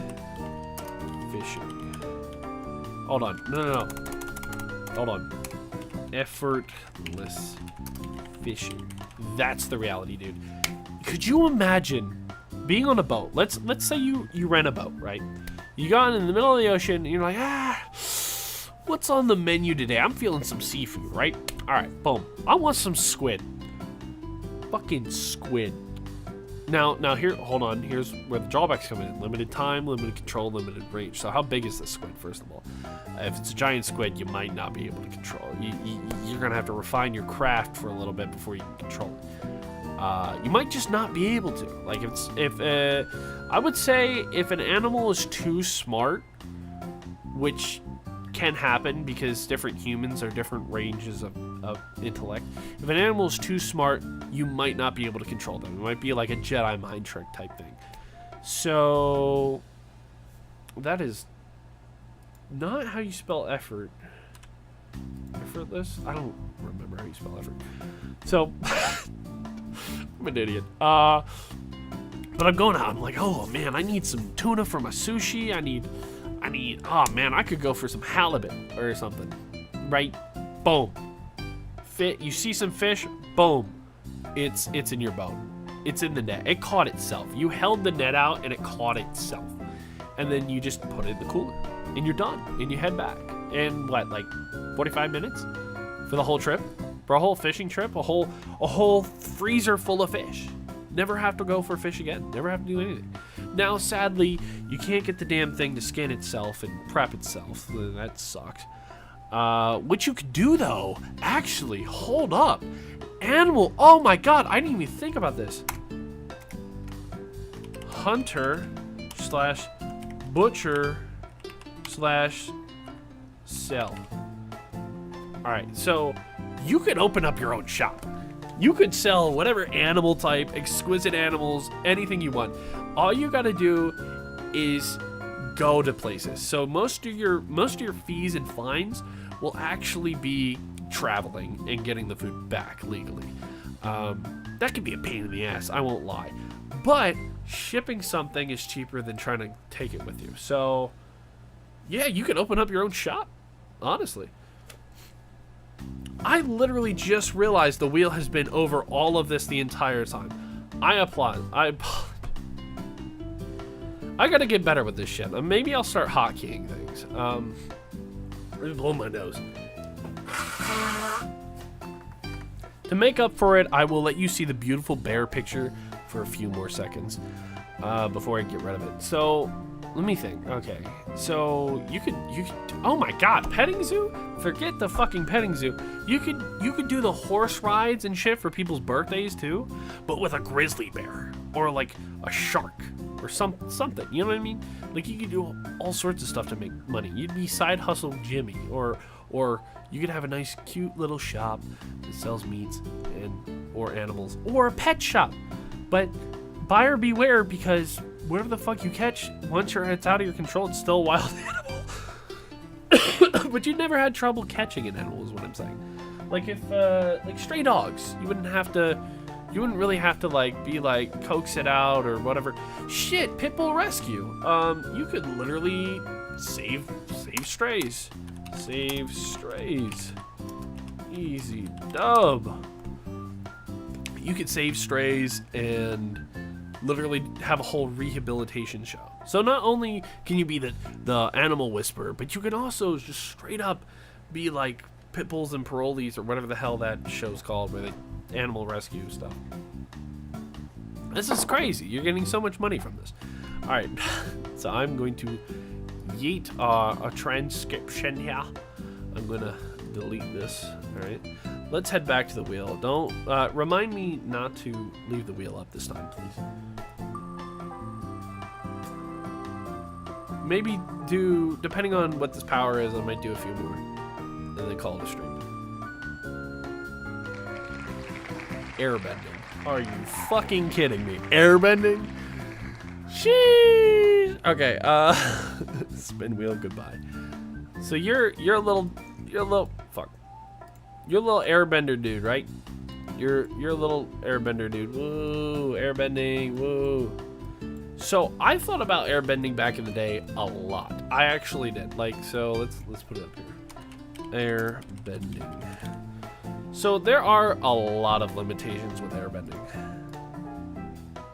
[SPEAKER 1] fishing. Hold on. No. Hold on. Effortless fishing. That's the reality, dude. Could you imagine being on a boat? Let's say you rent a boat, right? You got in the middle of the ocean and you're like, what's on the menu today? I'm feeling some seafood, right? All right, boom. I want some squid. Fucking squid. Now here, hold on. Here's where the drawbacks come in. Limited time, limited control, limited range. So how big is the squid, first of all? If it's a giant squid, you might not be able to control it. You're going to have to refine your craft for a little bit before you can control it. You might just not be able to. Like I would say if an animal is too smart, which can happen because different humans are different ranges of intellect. If an animal is too smart, you might not be able to control them. It might be like a Jedi mind trick type thing. So that is not how you spell effort. Effortless? I don't remember how you spell effort. So I'm an idiot. But I'm going out. I'm like, oh man, I need some tuna for my sushi. I need, oh man, I could go for some halibut or something. Right? Boom. You see some fish, boom. It's in your boat. It's in the net. It caught itself. You held the net out and it caught itself. And then you just put it in the cooler. And you're done. And you head back. And what, like 45 minutes? For the whole trip? For a whole fishing trip? A whole freezer full of fish. Never have to go for fish again. Never have to do anything. Now, sadly, you can't get the damn thing to skin itself and prep itself. That sucks. What you could do, though, actually, hold up. Animal, oh my god, I didn't even think about this. Hunter / butcher / sell. Alright, so you could open up your own shop. You could sell whatever animal type, exquisite animals, anything you want. All you gotta do is go to places. So most of your fees and fines will actually be traveling and getting the food back legally. that can be a pain in the ass, I won't lie. But shipping something is cheaper than trying to take it with you. So, yeah, you can open up your own shop, honestly. I literally just realized the wheel has been over all of this the entire time. I applaud. I gotta get better with this shit. Maybe I'll start hotKeying things. Let me blow my nose. To make up for it, I will let you see the beautiful bear picture for a few more seconds before I get rid of it. So, let me think. Okay, so you could. Oh my God, petting zoo? Forget the fucking petting zoo. You could do the horse rides and shit for people's birthdays too, but with a grizzly bear or like a shark or something. You know what I mean? Like you could do all sorts of stuff to make money. You'd be side hustle Jimmy, or you could have a nice cute little shop that sells meats or animals, or a pet shop. But buyer beware, because whatever the fuck you catch, once it's out of your control, it's still a wild animal. But you never had trouble catching an animal, is what I'm saying. Like if like stray dogs, you wouldn't really have to like be like coax it out or whatever. Shit, pit bull rescue. You could literally save strays. Save strays. Easy dub. You could save strays and literally have a whole rehabilitation show. So not only can you be the animal whisperer, but you can also just straight up be like pit bulls and parolees or whatever the hell that show's called, where they animal rescue stuff. This is crazy. You're getting so much money from this. All right, so I'm going to yeet a transcription here. I'm gonna delete this. All right, let's head back to the wheel. Don't remind me not to leave the wheel up this time, please. Maybe depending on what this power is, I might do a few more, and then call it a stream. Airbending. Are you fucking kidding me? Airbending? Sheesh. Okay, spin wheel, goodbye. So you're a little airbender dude, right? You're a little airbender dude. Woo, airbending, woo. So I thought about airbending back in the day a lot. I actually did. Like, so let's put it up here. Airbending. So there are a lot of limitations with airbending.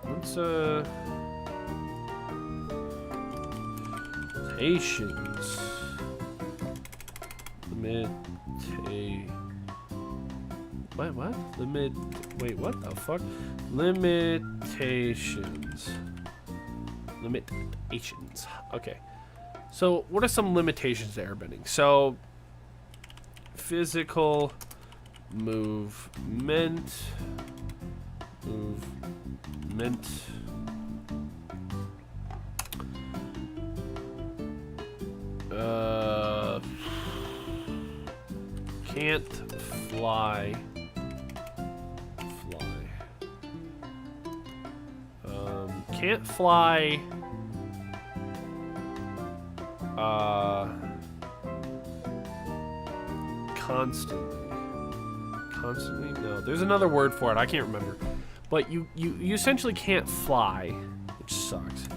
[SPEAKER 1] Let's limitations. Wait, what the fuck? Limitations. Okay. So what are some limitations to airbending? So physical movement. Can't fly. Can't fly. Constantly? No, there's another word for it. I can't remember. But you essentially can't fly, which sucks.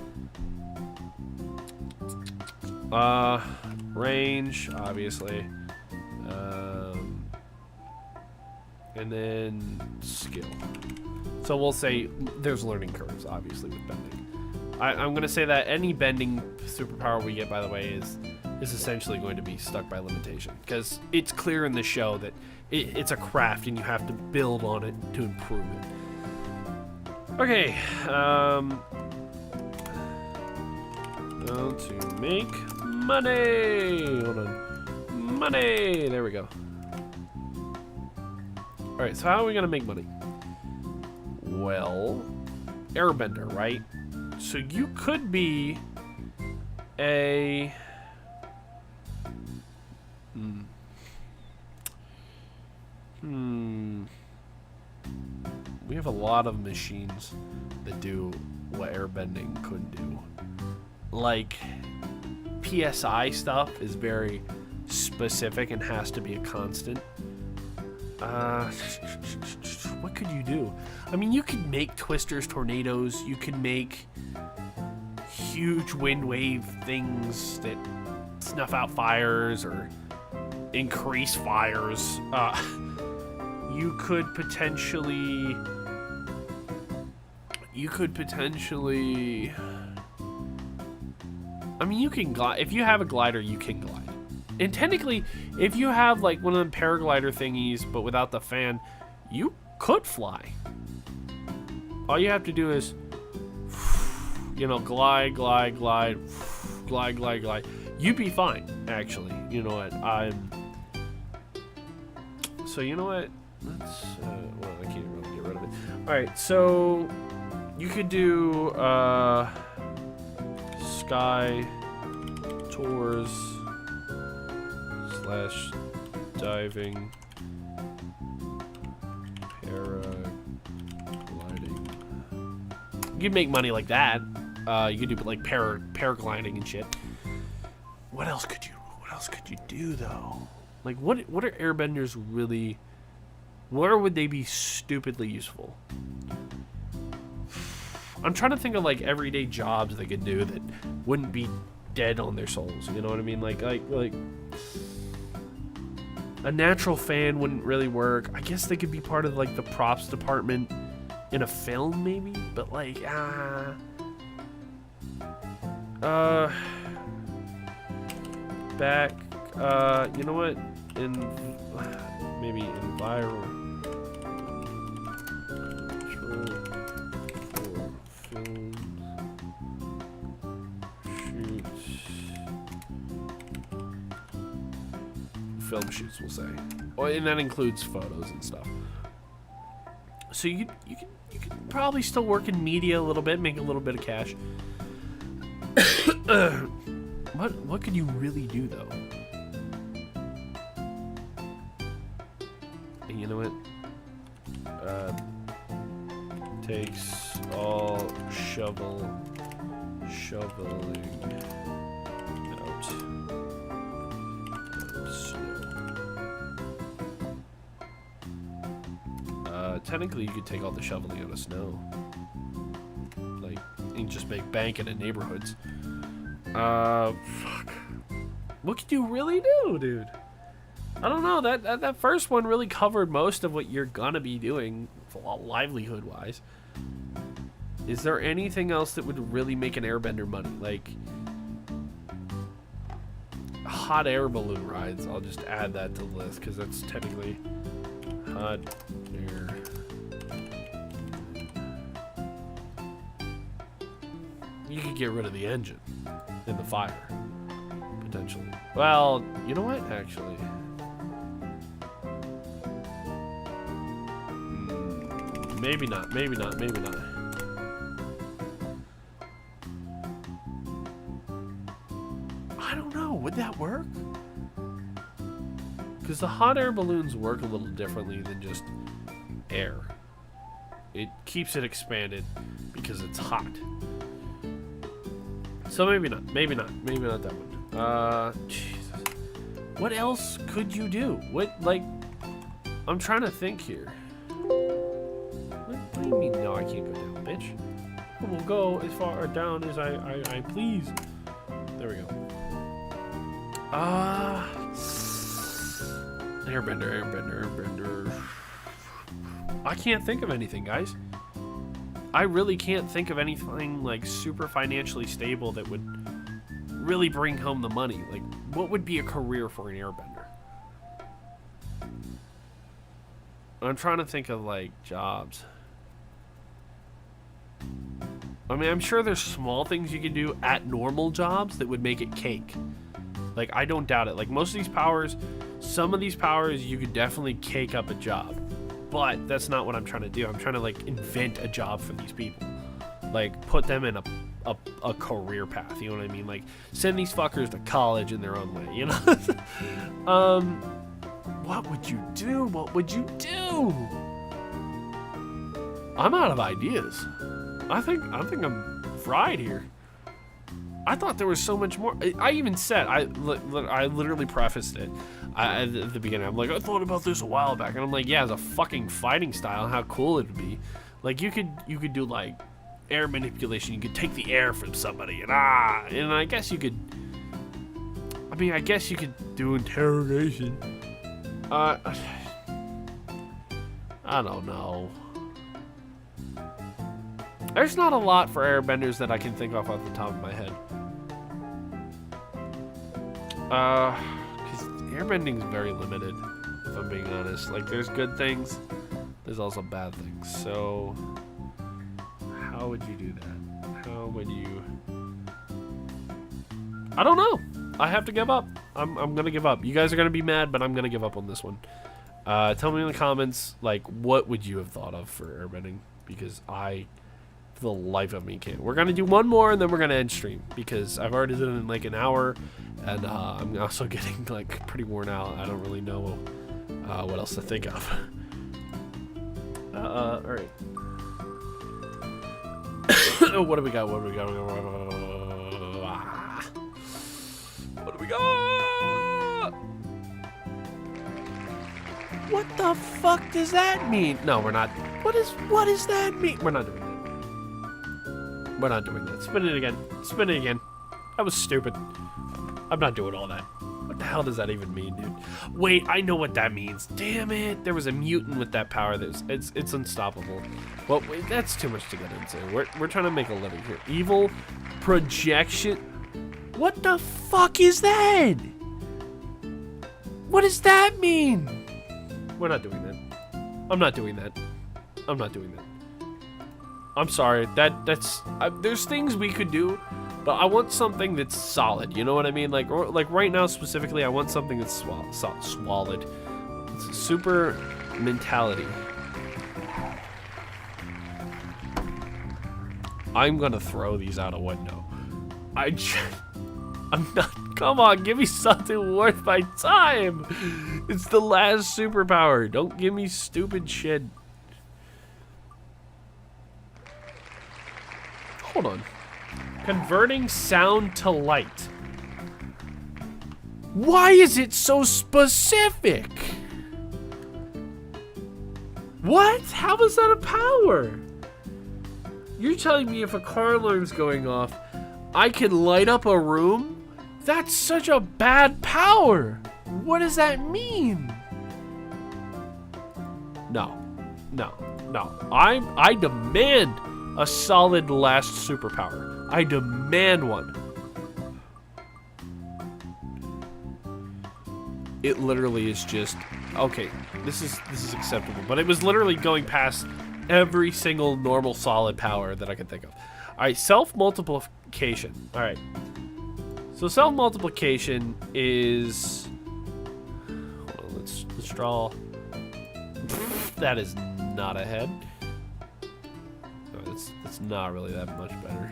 [SPEAKER 1] Range, obviously. And then skill. So we'll say there's learning curves, obviously, with bending. I'm going to say that any bending superpower we get, by the way, is essentially going to be stuck by limitation. Because it's clear in the show that it's a craft and you have to build on it to improve it. Okay. How to make money. Hold on. Money. There we go. Alright, so how are we going to make money? Well, airbender, right? So you could be a... We have a lot of machines that do what airbending couldn't do. Like, PSI stuff is very specific and has to be a constant. what could you do? I mean, you could make twisters, tornadoes. You can make huge wind wave things that snuff out fires or increase fires. You could potentially. I mean, you can glide. If you have a glider, you can glide. And technically, if you have like one of them paraglider thingies, but without the fan, you could fly. All you have to do is, you know, glide. You'd be fine, actually. You know what? So you know what? Let's. Well, I can't really get rid of it. All right, so you could do sky tours / diving paragliding. You could make money like that. You could do like paragliding and shit. What else could you do though? Like what are airbenders really? Where would they be stupidly useful? I'm trying to think of like everyday jobs they could do that wouldn't be dead on their souls. You know what I mean? Like a natural fan wouldn't really work. I guess they could be part of like the props department in a film, maybe. But like, back. You know what? Maybe environmental for films, film shoots, we'll say. Oh, and that includes photos and stuff. So you could probably still work in media a little bit, make a little bit of cash. What could you really do though? You know what? Takes all shoveling out snow. Technically, you could take all the shoveling out of snow. Like, and just make banking in neighborhoods. Fuck. What could you really do, dude? I don't know. That first one really covered most of what you're gonna be doing, livelihood-wise. Is there anything else that would really make an airbender money? Like hot air balloon rides. I'll just add that to the list because that's technically hot air. You could get rid of the engine in the fire, potentially. Well, you know what? Actually. Maybe not. I don't know. Would that work? Because the hot air balloons work a little differently than just air. It keeps it expanded because it's hot. So maybe not that one. Jesus. What else could you do? I'm trying to think here. What do you mean? No, I can't go down, bitch. I will go as far down as I please. There we go. Airbender. I can't think of anything, guys. I really can't think of anything like super financially stable that would really bring home the money. Like, what would be a career for an airbender? I'm trying to think of like jobs. I mean, I'm sure there's small things you can do at normal jobs that would make it cake. Like, I don't doubt it. Like, most of these powers, some of these powers, you could definitely cake up a job. But that's not what I'm trying to do. I'm trying to, like, invent a job for these people. Like, put them in a career path, you know what I mean? Like, send these fuckers to college in their own way, you know? What would you do? I'm out of ideas. I think I'm fried here. I thought there was so much more. I even said, I literally prefaced it at the beginning. I'm like, I thought about this a while back, and I'm like, yeah, as a fucking fighting style, how cool it would be. Like you could do like air manipulation. You could take the air from somebody, and I guess you could. I mean, I guess you could do interrogation. I don't know. There's not a lot for airbenders that I can think of off the top of my head. Because airbending's very limited, if I'm being honest. Like, there's good things, there's also bad things. So, how would you do that? How would you... I don't know. I have to give up. I'm gonna give up. You guys are gonna be mad, but I'm gonna give up on this one. Tell me in the comments, like, what would you have thought of for airbending? Because I... the life of me can't. We're gonna do one more and then we're gonna end stream because I've already done it in like an hour, and I'm also getting like pretty worn out. I don't really know what else to think of. All right. What do we got? What do we got? What do we got? What the fuck does that mean? No, we're not. What does that mean? We're not doing that. We're not doing that. Spin it again. Spin it again. That was stupid. I'm not doing all that. What the hell does that even mean, dude? Wait, I know what that means. Damn it. There was a mutant with that power. It's unstoppable. Well, wait, that's too much to get into. We're trying to make a living here. Evil projection. What the fuck is that? What does that mean? We're not doing that. I'm not doing that. I'm not doing that. I'm sorry. That's there's things we could do, but I want something that's solid. You know what I mean? Like right now specifically, I want something that's swallowed. It's a super mentality. I'm gonna throw these out a window. I'm not. Come on, give me something worth my time. It's the last superpower. Don't give me stupid shit. Hold on. Converting sound to light. Why is it so specific? What? How is that a power? You're telling me if a car alarm's going off, I can light up a room? That's such a bad power. What does that mean? No. No. No. I demand a solid last superpower. I demand one. It literally is just okay. This is acceptable, but it was literally going past every single normal solid power that I could think of. All right, self-multiplication. All right. So self-multiplication is. Hold on, let's draw. That is not a head. It's not really that much better.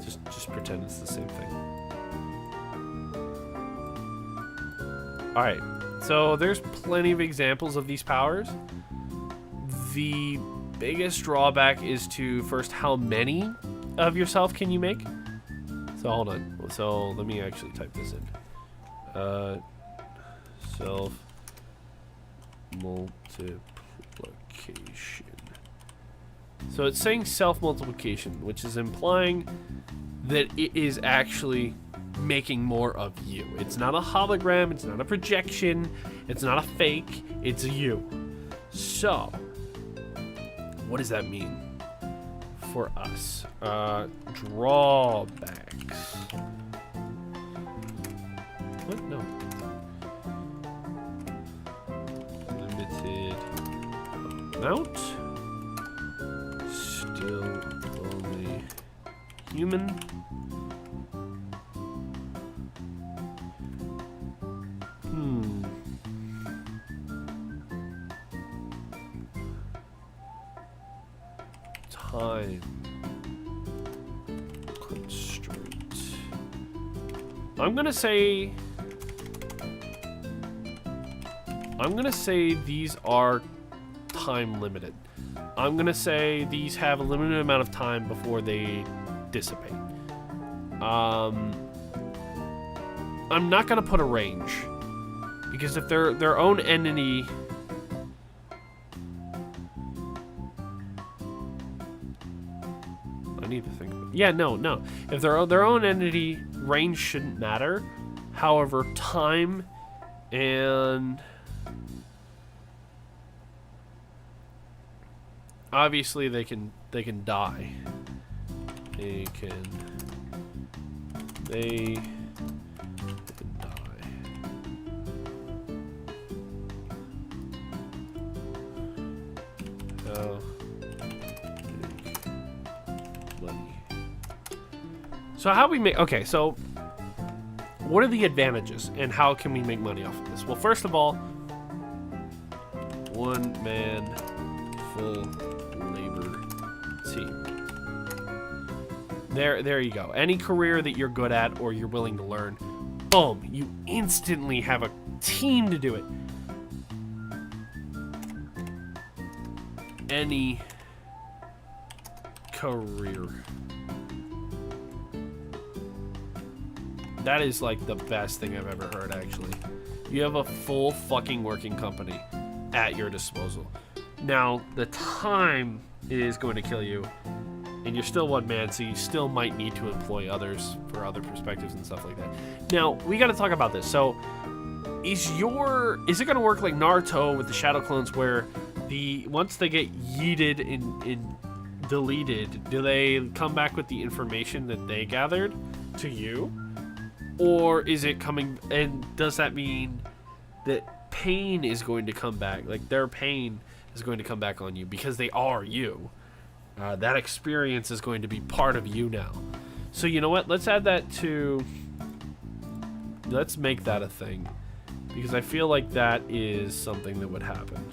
[SPEAKER 1] Just pretend it's the same thing. Alright, so there's plenty of examples of these powers. The biggest drawback is to first, how many of yourself can you make? So hold on. So let me actually type this in. Self multiplication. So it's saying self-multiplication, which is implying that it is actually making more of you. It's not a hologram, it's not a projection, it's not a fake, it's you. So, what does that mean for us? Drawbacks. What? No. Limited amount. Still only human. Time constraint. I'm gonna say these are time limited. I'm going to say these have a limited amount of time before they dissipate. I'm not going to put a range, because if they're their own entity, I need to think. Yeah, no. If they're their own entity, range shouldn't matter. However, time and obviously they can die. They can die. Oh. Money. So how we make, okay, so what are the advantages and how can we make money off of this? Well, first of all, one man full labor team. There you go. Any career that you're good at or you're willing to learn, boom, you instantly have a team to do it. Any career. That is like the best thing I've ever heard, actually. You have a full fucking working company at your disposal. Now, the time is going to kill you, and you're still one man, so you still might need to employ others for other perspectives and stuff like that. Now, we got to talk about this. So, is it going to work like Naruto with the shadow clones, where once they get yeeted and deleted, do they come back with the information that they gathered to you? Or is it coming, and does that mean that pain is going to come back? Like, their pain is going to come back on you because they are you. That experience is going to be part of you now. So you know what? Let's add that to... Let's make that a thing. Because I feel like that is something that would happen.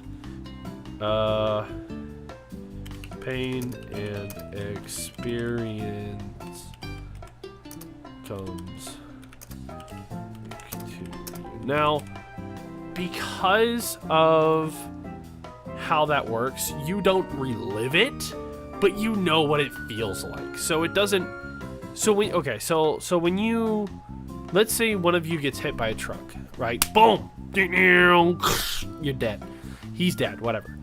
[SPEAKER 1] Pain and experience comes... Now, because of how that works, you don't relive it, but you know what it feels like. So it doesn't. So when you, let's say one of you gets hit by a truck, right? Boom, you're dead. He's dead. Whatever.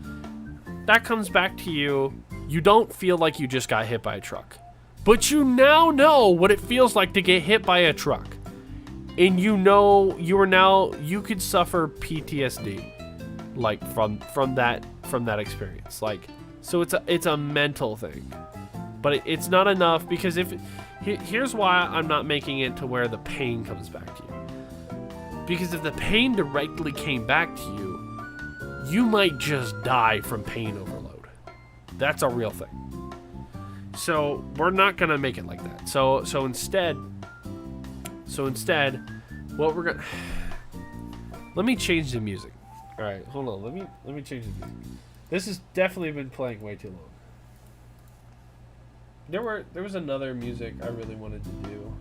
[SPEAKER 1] That comes back to you. You don't feel like you just got hit by a truck, but you now know what it feels like to get hit by a truck. And you know you could suffer PTSD, like from that experience. Like, so it's a mental thing, but it's not enough, because here's why I'm not making it to where the pain comes back to you. Because if the pain directly came back to you, you might just die from pain overload. That's a real thing. So we're not gonna make it like that. So instead, what we're gonna... Let me change the music. All right, hold on. Let me change the music. This has definitely been playing way too long. There was another music I really wanted to do.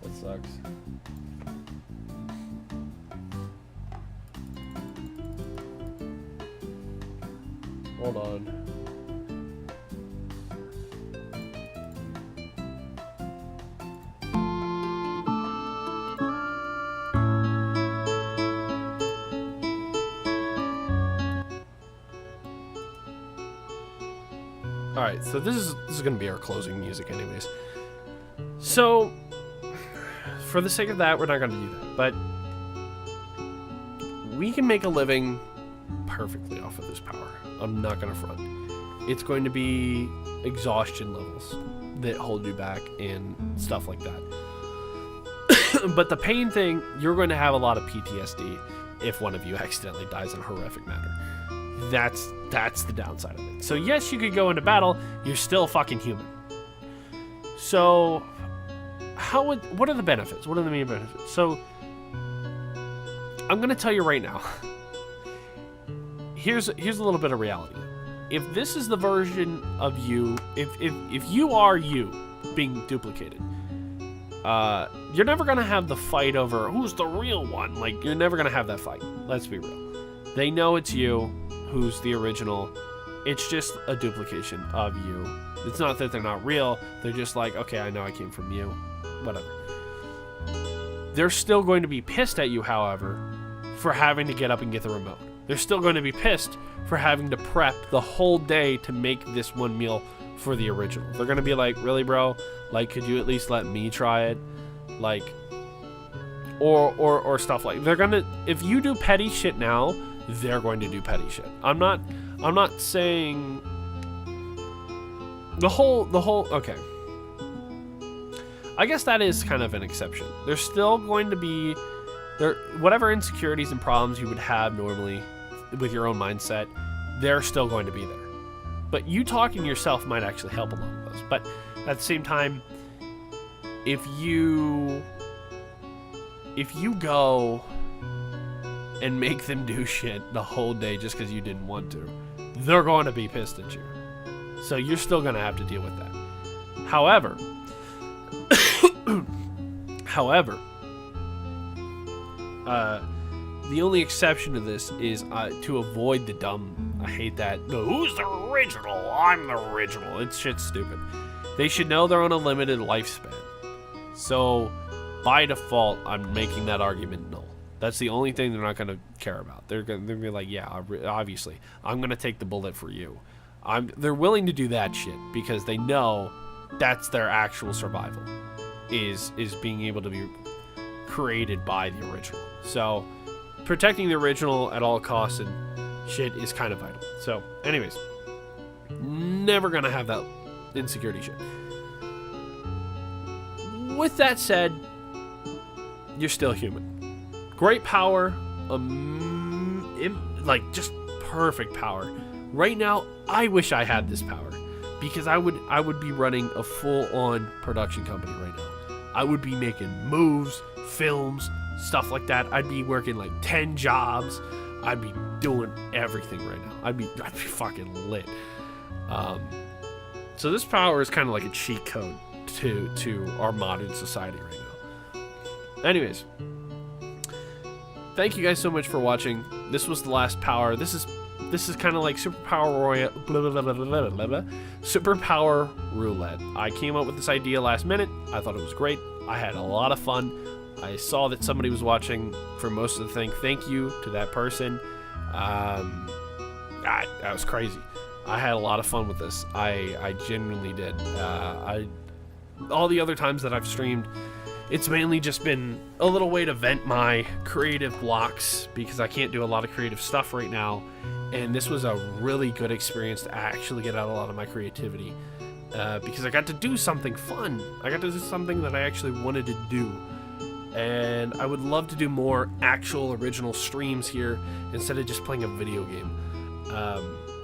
[SPEAKER 1] That sucks. Hold on. Alright, so this is going to be our closing music anyways. So, for the sake of that, we're not going to do that. But we can make a living perfectly off of this power. I'm not going to front. It's going to be exhaustion levels that hold you back and stuff like that. But the pain thing, you're going to have a lot of PTSD if one of you accidentally dies in a horrific manner. That's the downside of it. So yes, you could go into battle, you're still fucking human. So what are the benefits? What are the main benefits? So I'm gonna tell you right now. Here's a little bit of reality. If this is the version of you, if you are you being duplicated, you're never gonna have the fight over who's the real one. Like, you're never gonna have that fight. Let's be real. They know it's you. who's the original. It's just a duplication of you. It's not that they're not real. They're just like, okay, I know I came from you. Whatever. They're still going to be pissed at you, however, for having to get up and get the remote. They're still going to be pissed for having to prep the whole day to make this one meal for the original. They're going to be like, really, bro? Like, could you at least let me try it? Like, or stuff like, they're going to, if you do petty shit now, they're going to do petty shit. I'm not saying the whole, okay. I guess that is kind of an exception. There's still going to be, whatever insecurities and problems you would have normally with your own mindset, they're still going to be there. But you talking to yourself might actually help a lot of those. But at the same time, if you go and make them do shit the whole day just because you didn't want to, they're going to be pissed at you. So you're still going to have to deal with that. However, the only exception to this is to avoid the dumb, I hate that, who's the original? I'm the original. It's shit stupid. They should know they're on a limited lifespan. So, by default, I'm making that argument null. That's the only thing they're not going to care about. They're going to be like, yeah, obviously, I'm going to take the bullet for you. They're willing to do that shit because they know that's their actual survival, is being able to be created by the original. So, protecting the original at all costs and shit is kind of vital. So, anyways, never gonna have that insecurity shit. With that said, you're still human. Great power, like just perfect power. Right now, I wish I had this power because I would be running a full-on production company right now. I would be making moves, films, stuff like that. I'd be working like 10 jobs. I'd be doing everything right now. I'd be fucking lit. So this power is kind of like a cheat code to our modern society right now. Anyways, thank you guys so much for watching. This was the last power. This is kind of like Superpower Roulette. I came up with this idea last minute. I thought it was great. I had a lot of fun. I saw that somebody was watching for most of the thing. Thank you to that person. That was crazy. I had a lot of fun with this. I genuinely did. All the other times that I've streamed, it's mainly just been a little way to vent my creative blocks because I can't do a lot of creative stuff right now. And this was a really good experience to actually get out a lot of my creativity because I got to do something fun. I got to do something that I actually wanted to do. And I would love to do more actual original streams here instead of just playing a video game.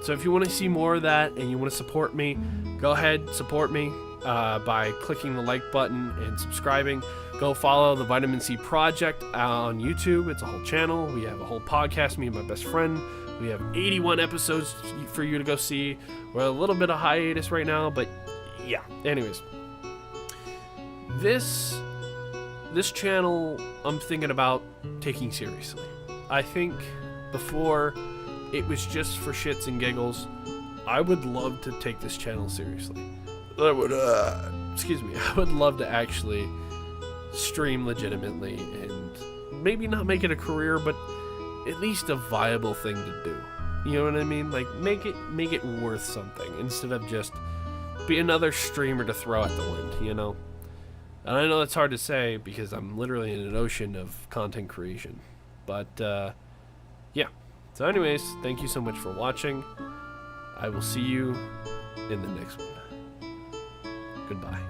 [SPEAKER 1] So if you want to see more of that and you want to support me, go ahead, support me by clicking the like button and subscribing. Go follow the Vitamin C Project on YouTube. It's a whole channel. We have a whole podcast, me and my best friend. We have 81 episodes for you to go see. We're a little bit of hiatus right now, but yeah. Anyways, this channel I'm thinking about taking seriously. I think before it was just for shits and giggles. I would love to take this channel seriously. I would love to actually stream legitimately and maybe not make it a career, but at least a viable thing to do. You know what I mean? Like make it worth something instead of just be another streamer to throw at the wind, you know? And I know that's hard to say because I'm literally in an ocean of content creation. But yeah. So anyways, thank you so much for watching. I will see you in the next one. Goodbye.